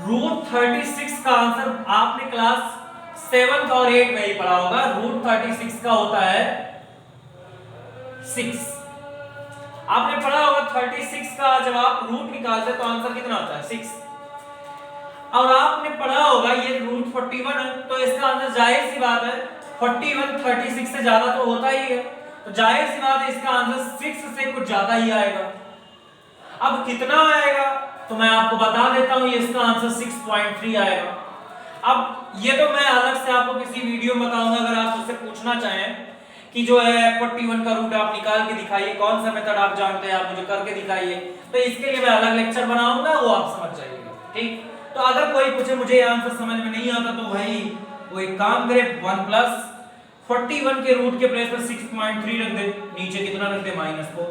√36 का आंसर आपने क्लास 7 और 8 में ही पढ़ा होगा। √36 का होता है 6। आपने पढ़ा होगा 36 का जब आप रूट निकालते तो आंसर कितना आता है? 6। और आपने पढ़ा होगा ये √41 है, तो इसका आंसर जाहिर सी बात है 41 36 से ज्यादा तो होता ही है, तो जाहिर सी बात है इसका आंसर 6 से कुछ ज्यादा ही आएगा। अब कितना आएगा तो मैं आपको बता देता हूं इसका आंसर 6.3 आएगा। अब ये तो मैं अलग से आपको किसी वीडियो में बताऊंगा, अगर आप मुझसे पूछना चाहें कि जो है 41 का रूट आप निकाल के दिखाइए, कौन सा मेथड आप जानते हैं आप मुझे करके दिखाइए, तो इसके लिए मैं अलग लेक्चर बनाऊंगा, वो आप समझ जाइएगा। ठीक, तो अगर कोई पूछे मुझे आंसर समझ में नहीं आता तो भाई वो एक काम करे, 1 प्लस 41 के रूट के प्लेस पर 6.3 रख दे, नीचे कितना रख दे -4।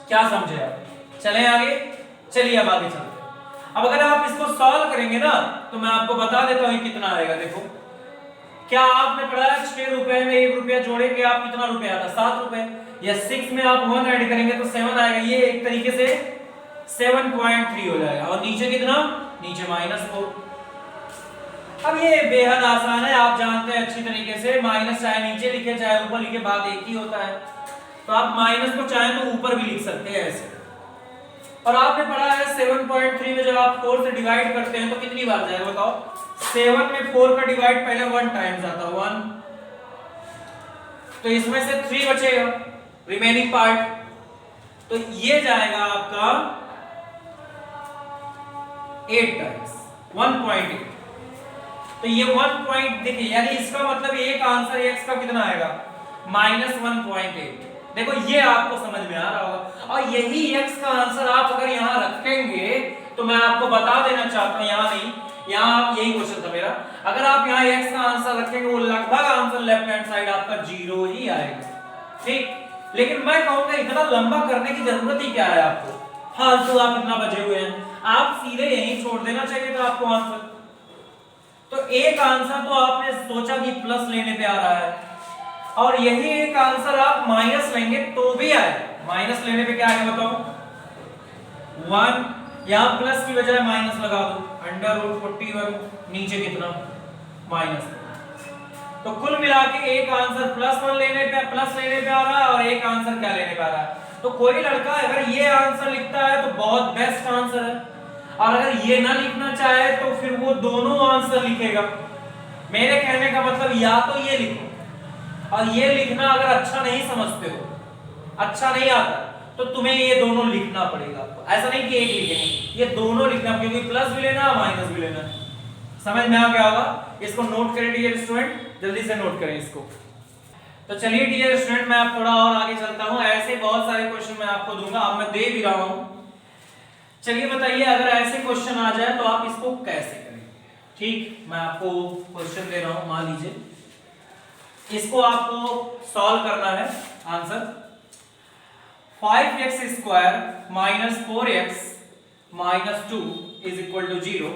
क्या समझे आप? चलें आगे, चलिए अब आगे चलते हैं। अब अगर आप इसको सॉल्व करेंगे ना तो मैं आपको बता देता हूं कितना आएगा। देखो, क्या आपने पढ़ा है 6 रुपए में 1 रुपया जोड़ेंगे आप कितना रुपया आता है? 7 रुपए। या 6 में आप 1 ऐड करेंगे तो 7 आएगा। ये एक तरीके से 7.3 हो जाएगा। और नीचे कितना? नीचे -4। अब ये बेहद आसान है, आप जानते हैं अच्छी तरीके से, माइनस चाहे नीचे लिखे चाहे ऊपर लिखे बात एक ही होता है। तो आप माइनस को चाहे तो ऊपर भी लिख सकते हैं ऐसे। और आपने पढ़ा है 7.3 में जब आप 4 से डिवाइड करते हैं तो कितनी बार जाएगा बताओ? 7 में 4 का डिवाइड पहले 1 टाइम्स आता है, 1, तो इसमें से 3 बचेगा रिमेनिंग पार्ट, तो ये जाएगा आपका 8 टाइम्स 1.8। तो ये 1 देखिए, यानी इसका मतलब एक आंसर x का कितना आएगा? -1.8। देखो ये आपको समझ में आ रहा होगा। और यही x का आंसर आप अगर यहां रखेंगे तो मैं आपको बता देना चाहता हूं, यहां नहीं, यहां यही क्वेश्चन था मेरा, अगर आप यहां x का आंसर रखेंगे वो लगभग आंसर लेफ्ट हैंड साइड आपका 0 ही आएगा। ठीक, लेकिन मैं कहूंगा इतना लंबा करने की जरूरत ही क्या है आपको? फालतू आप इतना बचे हुए हैं, आप सीधे यहीं छोड़ देना चाहिए था आपको आंसर। तो एक आंसर तो आपने सोचा कि प्लस लेने पे आ रहा है, और यही एक आंसर आप माइनस लेंगे तो भी आए। माइनस लेने पे क्या आएगा बताओ? 1, यहां प्लस की बजाय माइनस लगा दो, √41, नीचे कितना? -1। तो कुल मिला के एक आंसर +1 लेने पे आ रहा है और एक आंसर क्या लेने पे आ रहा है? तो कोई लड़का अगर ये आंसर लिखता है तो बहुत बेस्ट आंसर है, और अगर ये ना लिखना चाहे तो फिर वो दोनों आंसर लिखेगा। मेरे कहने का मतलब या तो ये लिखो, और ये लिखना अगर अच्छा नहीं समझते हो, अच्छा नहीं आता, तो तुम्हें ये दोनों लिखना पड़ेगा आपको। ऐसा नहीं कि एक लिखेंगे, ये दोनों लिखना, क्योंकि प्लस भी लेना माइनस भी लेना। समझ में आ गया होगा? इसको नोट करें डियर स्टूडेंट, जल्दी से नोट करें इसको। तो चलिए डियर स्टूडेंट, मैं अब थोड़ा और आगे चलता हूं। ऐसे बहुत सारे क्वेश्चन मैं आपको दूंगा, अब मैं दे भी रहा हूं। चलिए बताइए, अगर ऐसे क्वेश्चन आ जाए तो आप इसको कैसे करेंगे? ठीक, मैं आपको क्वेश्चन दे रहा हूं, मान लीजिए इसको आपको सॉल्व करना है। Answer 5x² - 4x - 2 = 0।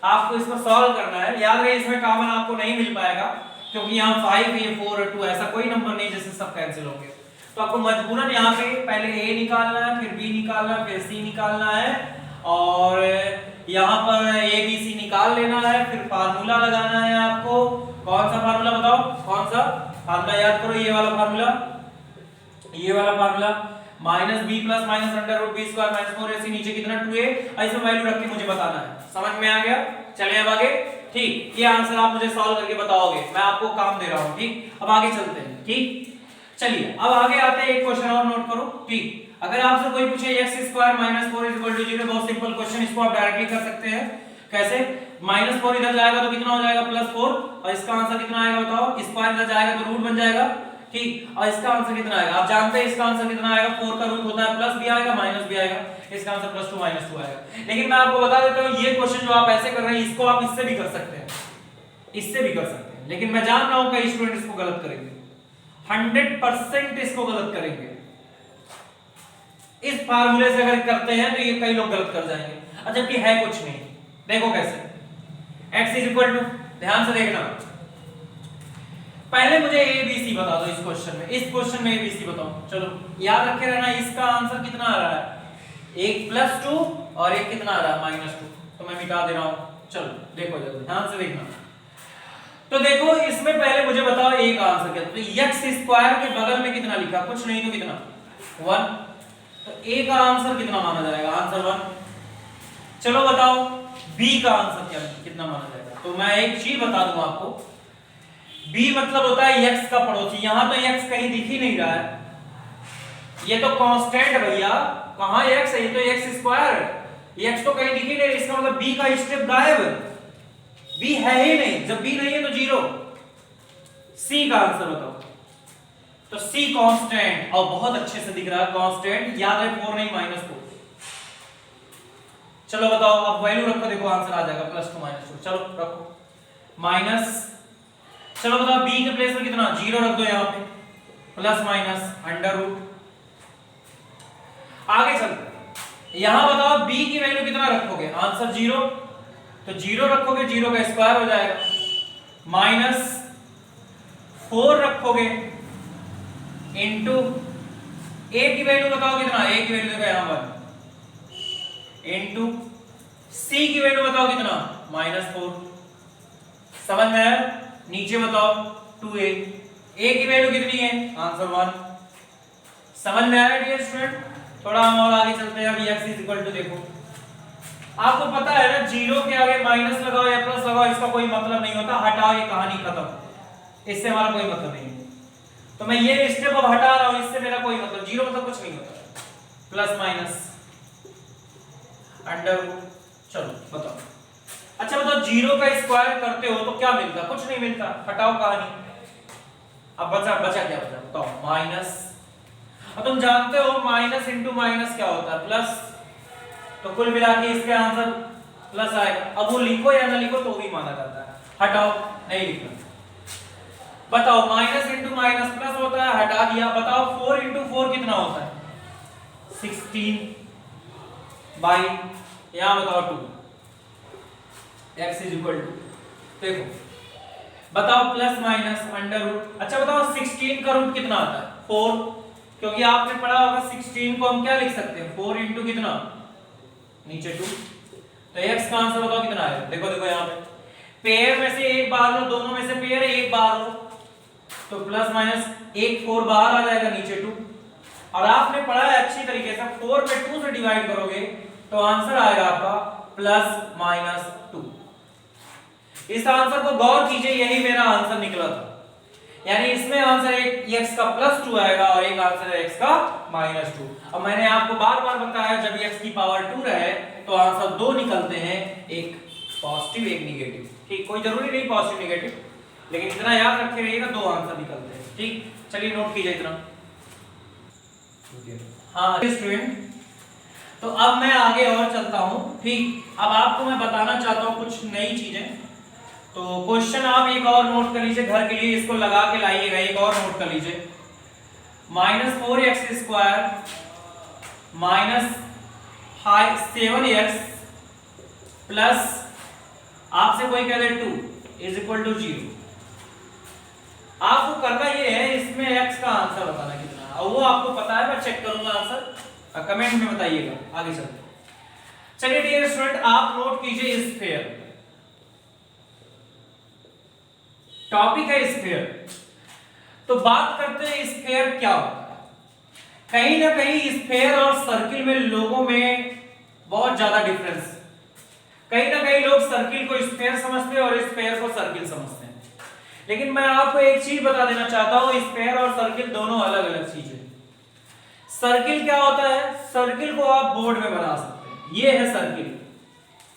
आपको इसको सॉल्व करना है। याद रहे इसमें कॉमन आपको नहीं मिल पाएगा, क्योंकि यहाँ 5 ये 4 और 2 ऐसा कोई नंबर नहीं जिससे सब कैंसिल होंगे। तो आपको मजबूरन यहाँ पे पहले a निकालना है, फिर b निकालना है, फिर c निकालना है, और यहाँ पर a b c निकाल लेना है। फिर फार्मूला लगाना है आपको। कौन सा फार्मूला बताओ? कौन सा फार्मूला याद करो? ये वाला फार्मूला, ये वाला फार्मूला, -b + -√b² - 4ac, नीचे कितना 2a, ऐसे वैल्यू रख के मुझे बताना है। समझ में आ गया? चलिए अब आगे। ठीक, ये आंसर आप मुझे सॉल्व करके बताओगे, मैं आपको काम दे रहा हूँ। ठीक, अब आगे चलते हैं। ठीक, चलिए अब आगे आते हैं। एक क्वेश्चन और नोट करो। ठीक, अगर आपसे कोई पूछे x² - 4 = 0, बहुत सिंपल क्वेश्चन, इसको आप डायरेक्टली कर सकते हैं। कैसे? -4 इधर जाएगा तो कितना हो जाएगा? +4, और इसका आंसर कितना आएगा बताओ? स्क्वायर इधर जाएगा तो रूट बन जाएगा। ठीक, और इसका आंसर कितना आएगा? आप जानते हैं इसका आंसर कितना आएगा? 4 का रूट होता है, प्लस भी आएगा माइनस भी आएगा, इसका आंसर +2 - 2 आएगा। लेकिन मैं आपको बता देता हूं, ये क्वेश्चन जो आप ऐसे कर रहे हैं, इसको आप इससे भी कर सकते हैं, इससे भी कर सकते हैं। लेकिन मैं जान रहा हूं कई स्टूडेंट इसको गलत करेंगे, 100% इसको गलत करेंगे। इस फार्मूले से अगर करते हैं तो ये कई लोग गलत कर जाएंगे, जबकि है कुछ नहीं। देखो कैसे, x = ध्यान से देखना, पहले मुझे a b c बता दो इस क्वेश्चन में। इस क्वेश्चन में a b c बताओ। चलो याद रखे रहना, इसका आंसर कितना आ रहा है? एक +2 और एक कितना आ रहा है? -2। तो मैं मिटा दे रहा हूं। चलो देखो जल्दी, ध्यान से देखना। तो देखो इसमें पहले मुझे बताओ a का आंसर क्या? तो x² के बगल में कितना लिखा? कुछ नहीं तो कितना? 1। तो a का आंसर कितना माना जाएगा? आंसर 1। चलो बताओ b का आंसर क्या कितना माना जाएगा? तो मैं एक चीज बता दूं आपको, b मतलब होता है x का पड़ोसी। यहां तो x कहीं दिख ही नहीं रहा है, ये तो कांस्टेंट है भैया, कहां x है, ये तो x स्क्वायर है, x तो कहीं दिख ही नहीं, इसका मतलब b का स्टेप गायब है, b है ही नहीं, जब b नहीं है तो जीरो। c का आंसर बताओ। तो c कांस्टेंट, और बहुत अच्छे से दिख रहा है कांस्टेंट, याद है 4 नहीं -4। चलो बताओ, अब वैल्यू रखो, देखो आंसर आ जाएगा +2 -2। चलो रखो माइनस, चलो बताओ b के प्लेस में कितना, 0 रख दो यहां पे, प्लस माइनस अंडर रूट। आगे चलते, यहां बताओ b की वैल्यू कितना रखोगे, आंसर 0, तो 0 रखोगे, 0 का स्क्वायर हो जाएगा, माइनस 4 रखोगे इनटू a की वैल्यू बताओ कितना, a की वैल्यू देखो यहां पर, इनटू c की वैल्यू बताओ कितना, -4। समझ में आया? नीचे बताओ 2a, a की वैल्यू कितनी है, आंसर 1। समझ में आया डियर स्टूडेंट? थोड़ा हम और आगे चलते हैं। अभी x इज इक्वल टू देखो, आपको पता है ना, जीरो के आगे माइनस लगाओ या प्लस लगाओ, इसका कोई मतलब नहीं होता, हटाओ, ये कहानी खत्म, इससे हमारा कोई मतलब नहीं है। तो मैं ये स्टेप अब हटा रहा हूं, इससे मेरा कोई मतलब, जीरो मतलब कुछ नहीं होता, प्लस माइनस अंडर रूट। चलो बताओ, अच्छा बताओ, जीरो का स्क्वायर करते हो तो क्या मिलता, कुछ नहीं मिलता, हटाओ कहानी। अब बचा क्या बचा बताओ, माइनस, और तुम जानते हो माइनस इंटू माइनस क्या होता है, प्लस, तो कुल मिला के इसके आंसर प्लस आएगा। अब वो लिखो या ना लिखो तो भी माना जाता है, हटाओ, नहीं लिखना। बताओ माइनस इंटू माइनस प्लस होता है, हटा दिया। बताओ 4 इंटू 4 कितना होता है, 16 बाई, यहां बताओ 2, x इज इक्वल टू, देखो बताओ प्लस माइनस अंडर रूट। अच्छा बताओ 16 का रूट कितना आता है, 4, क्योंकि आपने पढ़ा होगा 16 को हम क्या लिख सकते हैं, 4 इंटू कितना, नीचे 2, तो x का आंसर बताओ कितना आएगा। देखो देखो यहां पे पेयर में से एक बाहर लो, दोनों में से पेयर एक बाहर लो, तो प्लस माइनस एक 4 बाहर आ जाएगा, नीचे 2, और आपने पढ़ा है अच्छी तरीके से, 4 पे 2 से डिवाइड करोगे तो आंसर आएगा आपका प्लस माइनस 2। इस आंसर को गौर कीजिए, यही मेरा आंसर निकला था, यानी इसमें आंसर एक x का +2 आएगा और एक आंसर है x का -2। अब मैंने आपको बार बार बताया, जब x की पावर 2 रहे तो आंसर दो निकलते हैं, एक पॉजिटिव एक निगेटिव। ठीक, कोई जरूरी नहीं पॉजिटिव निगेटिव, लेकिन इतना याद रखे रहिएगा, दो आंसर निकलते हैं। ठीक, चलिए नोट कीजिए इतना। हाँ स्टूडेंट, तो अब मैं आगे और चलता हूं। ठीक, अब आपको मैं बताना चाहता हूं कुछ नई चीजें। तो क्वेश्चन आप एक और नोट कर लीजिए घर के लिए, इसको लगा के लाइएगा, एक और नोट कर लीजिए, -4x square minus 7x plus, आपसे कोई कह दे 2 इज इक्वल टू 0। आपको करना ये है, इसमें x का आंसर बताना कितना है, और वो आपको पता है, मैं चेक करूंगा आंसर, कमेंट में बताइएगा। आगे चलते, चलिए डियर स्टूडेंट, आप नोट कीजिए स्फीयर, टॉपिक है स्फीयर। तो बात करते हैं स्फीयर क्या होता है। कहीं ना कहीं स्फीयर और सर्किल में लोगों में बहुत ज्यादा डिफरेंस, कहीं ना कहीं लोग सर्किल को स्फीयर समझते हैं और स्फीयर को सर्किल समझते हैं। लेकिन मैं आपको एक चीज बता देना चाहता हूं, स्फीयर और सर्किल दोनों अलग अलग चीजें। सर्किल क्या होता है, सर्किल को आप बोर्ड में बना सकते हैं, ये है सर्किल।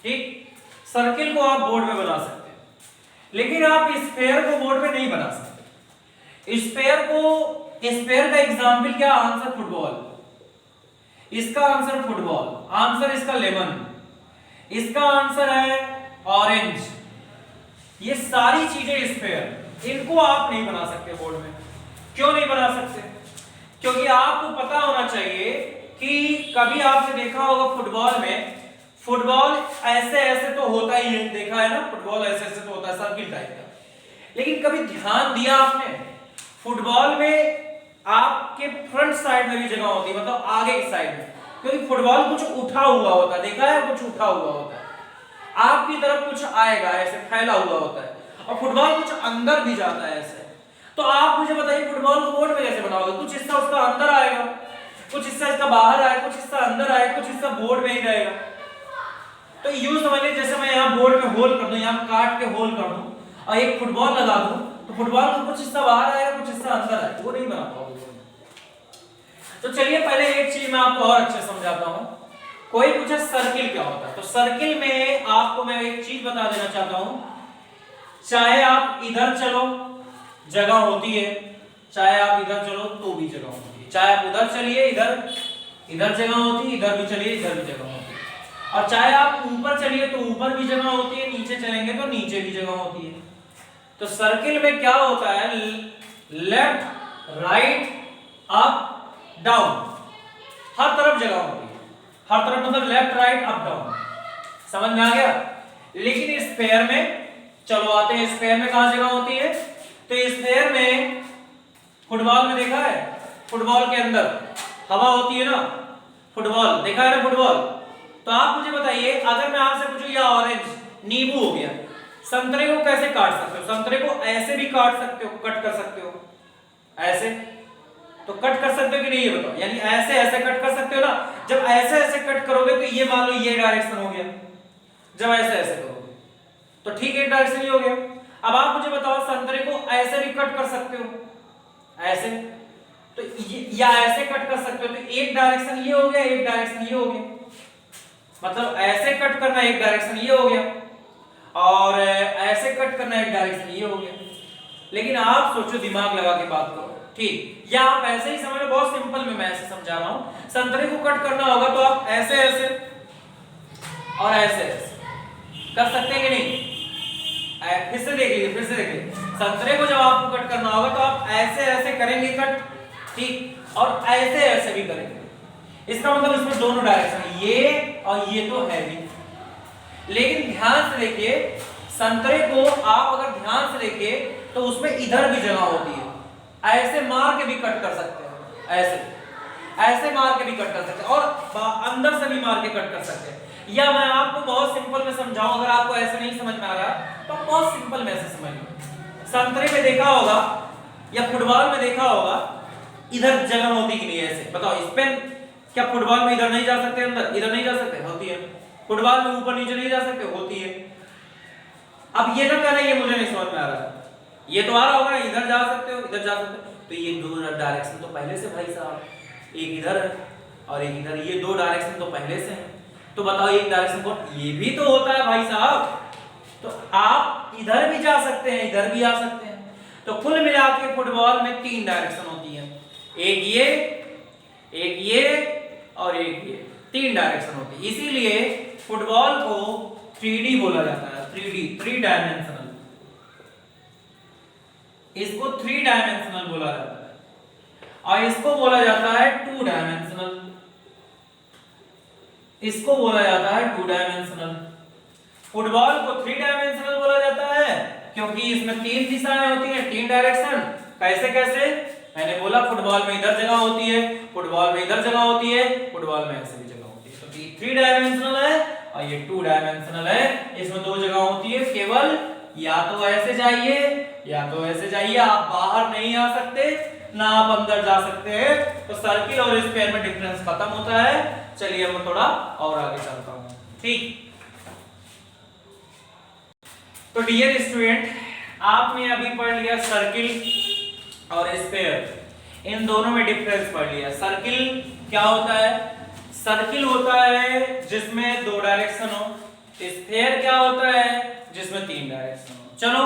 ठीक, सर्किल को आप बोर्ड में बना सकते हैं, लेकिन आप स्फीयर को बोर्ड में नहीं बना सकते। स्फीयर का एग्जाम्पल क्या, आंसर फुटबॉल, इसका आंसर फुटबॉल, आंसर इसका लेमन, इसका आंसर है ऑरेंज। ये सारी चीजें स्फीयर, इनको आप नहीं बना सकते बोर्ड में। क्यों नहीं बना सकते? क्योंकि आपको पता होना चाहिए कि कभी आपने देखा होगा फुटबॉल में, फुटबॉल ऐसे ऐसे तो होता ही है, देखा है ना, फुटबॉल ऐसे ऐसे तो होता है सर्किल टाइप का। लेकिन कभी ध्यान दिया आपने, फुटबॉल में आपके फ्रंट साइड में भी जगह होती है, मतलब आगे की साइड में, क्योंकि फुटबॉल कुछ उठा हुआ होता है, देखा है, कुछ उठा हुआ होता है, आपकी तरफ कुछ आएगा, ऐसे फैला हुआ होता है, और फुटबॉल कुछ अंदर भी जाता है ऐसे। तो आप मुझे बताइए फुटबॉल को बोर्ड में कैसे बनाओगे? कुछ हिस्सा उसका अंदर आएगा, कुछ हिस्सा इसका बाहर आएगा, कुछ हिस्सा अंदर आएगा, कुछ हिस्सा बोर्ड में ही रहेगा। तो यूं समझ लीजिए, जैसे मैं यहाँ बोर्ड में होल कर दूं, यहाँ काट के होल कर दूं और एक फुटबॉल लगा दूं, तो फुटबॉल का कुछ हिस्सा बाहर आएगा, कुछ हिस्सा अंदर आएगा, वो नहीं बना पाओगे। तो चलिए पहले एक चीज मैं आपको और अच्छे समझाता हूं। कोई पूछे सर्किल क्या होता है, तो सर्किल में आपको मैं एक चीज बता देना चाहता हूं, चाहे आप इधर चलो जगह होती है, चाहे आप इधर चलो तो भी जगह होती है, चाहे आप उधर चलिए इधर जगह होती है, इधर भी चलिए इधर भी जगह होती है, और चाहे आप ऊपर चलिए तो ऊपर भी जगह होती है, नीचे चलेंगे तो नीचे भी जगह होती है। तो सर्किल में क्या होता है, लेफ्ट राइट अप डाउन, हर तरफ जगह होती है, हर तरफ मतलब लेफ्ट राइट अप डाउन, समझ में आ गया। लेकिन स्फीयर में, चलो आते हैं स्फीयर में कहां जगह होती है। तो स्फीयर में फुटबॉल में देखा है, फुटबॉल के अंदर हवा होती है ना, फुटबॉल देखा है ना फुटबॉल। तो आप मुझे बताइए, अगर मैं आपसे पूछूं या ऑरेंज नींबू हो गया, संतरे को कैसे काट सकते हो, संतरे को ऐसे भी काट सकते हो, कट कर सकते हो, ऐसे तो कट कर सकते हो कि नहीं ये बताओ, यानी ऐसे ऐसे कट कर सकते हो ना। जब ऐसे ऐसे कट करोगे तो ये मान लो ये डायरेक्शन हो गया, जब ऐसे ऐसे करोगे तो ठीक एक डायरेक्शन ही हो गया। अब आप मुझे बताओ संतरे को ऐसे भी कट कर सकते हो, ऐसे तो ये, या ऐसे कट कर सकते हो, तो एक डायरेक्शन ये हो गया, एक डायरेक्शन ये हो गया, मतलब ऐसे कट करना एक डायरेक्शन ये हो गया, और ऐसे कट करना एक डायरेक्शन ये हो गया। लेकिन आप सोचो, दिमाग लगा के बात करो, ठीक, या आप ऐसे ही समझ लो, बहुत सिंपल में मैं ऐसे समझा रहा हूं। संतरे को कट करना होगा तो आप ऐसे ऐसे और ऐसे ऐसे कर सकते हैं कि नहीं, फिर से देख लीजिए, फिर से देख लीजिए, संतरे को जब आपको कट करना होगा तो आप ऐसे ऐसे करेंगे कट, ठीक, और ऐसे ऐसे भी करेंगे। इसका मतलब इसमें दोनों डायरेक्शन, ये और ये तो है भी। लेकिन ध्यान से देखिए, संतरे को आप अगर ध्यान से देखिए तो उसमें इधर भी जगह होती है, ऐसे मार के भी कट कर सकते हैं, ऐसे मार के भी कट कर सकते हैं, और अंदर से भी मार के कट कर सकते हैं। या मैं आपको बहुत सिंपल में समझाऊं, अगर आपको ऐसे नहीं समझ में आ रहा तो बहुत सिंपल में ऐसे समझ लो। संतरे में देखा होगा या फुटबॉल में देखा होगा, इधर जगह होती कि नहीं, ऐसे बताओ। इस पे क्या फुटबॉल में इधर नहीं जा सकते, अंदर इधर नहीं जा सकते, होती है। फुटबॉल में ऊपर नीचे नहीं जा सकते, होती है। अब ये ना कहना ये मुझे नहीं समझ में आ रहा, ये तो आ रहा होगा, इधर जा सकते हो इधर जा सकते हो, तो ये दो डायरेक्शन तो पहले से भाई साहब, एक इधर है और एक इधर, ये दो डायरेक्शन तो पहले से हैं। तो बताओ एक डायरेक्शन को, ये भी तो होता है भाई साहब, तो आप इधर भी जा सकते हैं इधर भी आ सकते हैं। तो कुल मिला के फुटबॉल में तीन डायरेक्शन होती है, एक ये और एक ये, तीन डायरेक्शन होती है। इसीलिए फुटबॉल को 3D बोला जाता है, 3D, थ्री डायमेंशनल, इसको 3 डायमेंशनल बोला जाता है, और इसको बोला जाता है 2 डायमेंशनल, इसको बोला जाता है 2 डायमेंशनल। फुटबॉल को 3 डायमेंशनल बोला जाता है क्योंकि इसमें तीन दिशाएं होती हैं, तीन डायरेक्शन। कैसे कैसे, मैंने बोला फुटबॉल में इधर जगह होती है, फुटबॉल में इधर जगह होती है, फुटबॉल में ऐसे भी जगह होती है। तो ये 3 डायमेंशनल है और ये 2 डायमेंशनल है। इसमें दो जगह होती है केवल, या तो ऐसे जाइए या तो ऐसे जाइए, आप बाहर नहीं आ सकते ना आप अंदर जा सकते हैं। तो सर्किल और स्क्वायर में डिफरेंस खत्म होता है। चलिए मैं थोड़ा और आगे चलता हूं, ठीक। तो डियर स्टूडेंट, आपने अभी पढ़ लिया सर्किल और स्क्वायर, इन दोनों में डिफरेंस पढ़ लिया। सर्किल क्या होता है, सर्किल होता है जिसमें 2 डायरेक्शन हो, स्फीयर क्या होता है जिसमें 3 डायरेक्शन हो। चलो,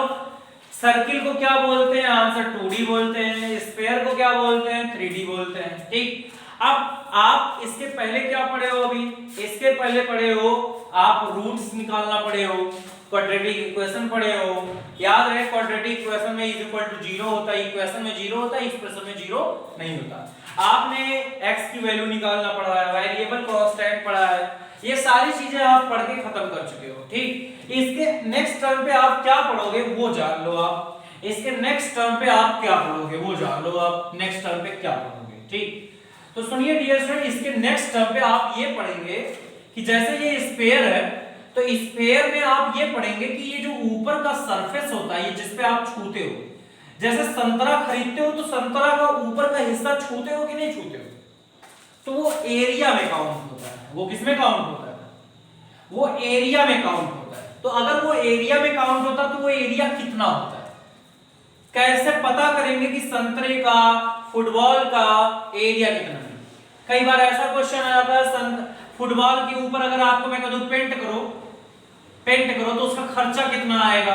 सर्किल को क्या बोलते हैं, आंसर 2D बोलते हैं, स्फीयर को क्या बोलते हैं, 3D बोलते हैं, ठीक। अब आप इसके पहले क्या पढ़े हो, अभी इसके पहले पढ़े हो आप रूट्स निकालना पढ़े हो, क्वाड्रेटिक इक्वेशन पढ़े हो। याद रहे क्वाड्रेटिक इक्वेशन में इज इक्वल टू 0 होता है, इक्वेशन में 0 होता है, एक्सप्रेशन में 0 नहीं होता। आपने x की वैल्यू निकालना पड़ा है, वेरिएबल कांस्टेंट पढ़ा है, ये सारी चीजें आप पढ़ के खत्म कर चुके हो, ठीक। इसके नेक्स्ट टर्म पे आप क्या पढ़ोगे वो जान लो आप, इसके नेक्स्ट टर्म पे आप क्या पढ़ोगे वो जान लो आप, नेक्स्ट टर्म पे क्या पढ़ोगे, ठीक। तो सुनिए डियर स्टूडेंट, इसके नेक्स्ट टर्म पे आप ये पढ़ेंगे कि जैसे ये स्फीयर है, तो स्फीयर में आप ये पढ़ेंगे कि ये जो ऊपर का सरफेस होता है, ये जिस पे आप छूते हो, जैसे संतरा खरीदते हो तो संतरा का ऊपर का हिस्सा छूते हो कि नहीं छूते हो, तो वो एरिया में काउंट होता है। वो किस में काउंट होता है, वो एरिया में काउंट होता है। तो अगर वो एरिया में काउंट होता तो वो एरिया कितना होता है, कैसे पता करेंगे कि संतरे का, फुटबॉल का एरिया कितना है। कई बार ऐसा क्वेश्चन आ जाता है फुटबॉल के ऊपर अगर आपको मैं कह दूं पेंट करो तो उसका खर्चा कितना आएगा।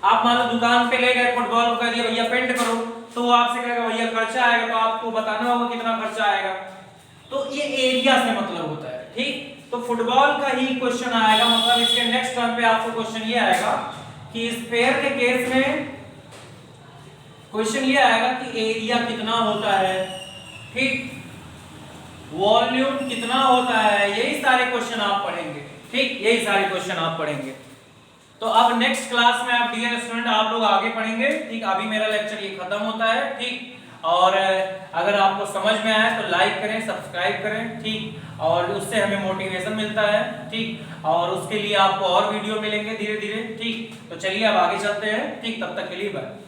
आप मान लो दुकान पे ले गए फुटबॉल को, कह दिया भैया पेंट करो, तो वो आपसे कहेगा भैया खर्चा आएगा, तो आपको बताना होगा कितना खर्चा आएगा। तो ये एरिया से मतलब होता है, ठीक। तो फुटबॉल का ही क्वेश्चन आएगा, मतलब इसके नेक्स्ट टर्म पे आपको क्वेश्चन ये आएगा कि स्फीयर के केस में क्वेश्चन ये आएगा कि एरिया कितना होता है, ठीक, वॉल्यूम कितना होता है, यही सारे क्वेश्चन आप पढ़ेंगे, ठीक, यही सारे क्वेश्चन आप पढ़ेंगे। तो अब नेक्स्ट क्लास में आप डियर स्टूडेंट आप लोग आगे पढ़ेंगे, ठीक। अभी मेरा लेक्चर ये खत्म होता है, ठीक। और अगर आपको समझ में आया तो लाइक करें, सब्सक्राइब करें, ठीक, और उससे हमें मोटिवेशन मिलता है, ठीक, और उसके लिए आपको और वीडियो मिलेंगे धीरे धीरे, ठीक। तो चलिए अब आगे चलते हैं, ठीक, तब तक के लिए बाय।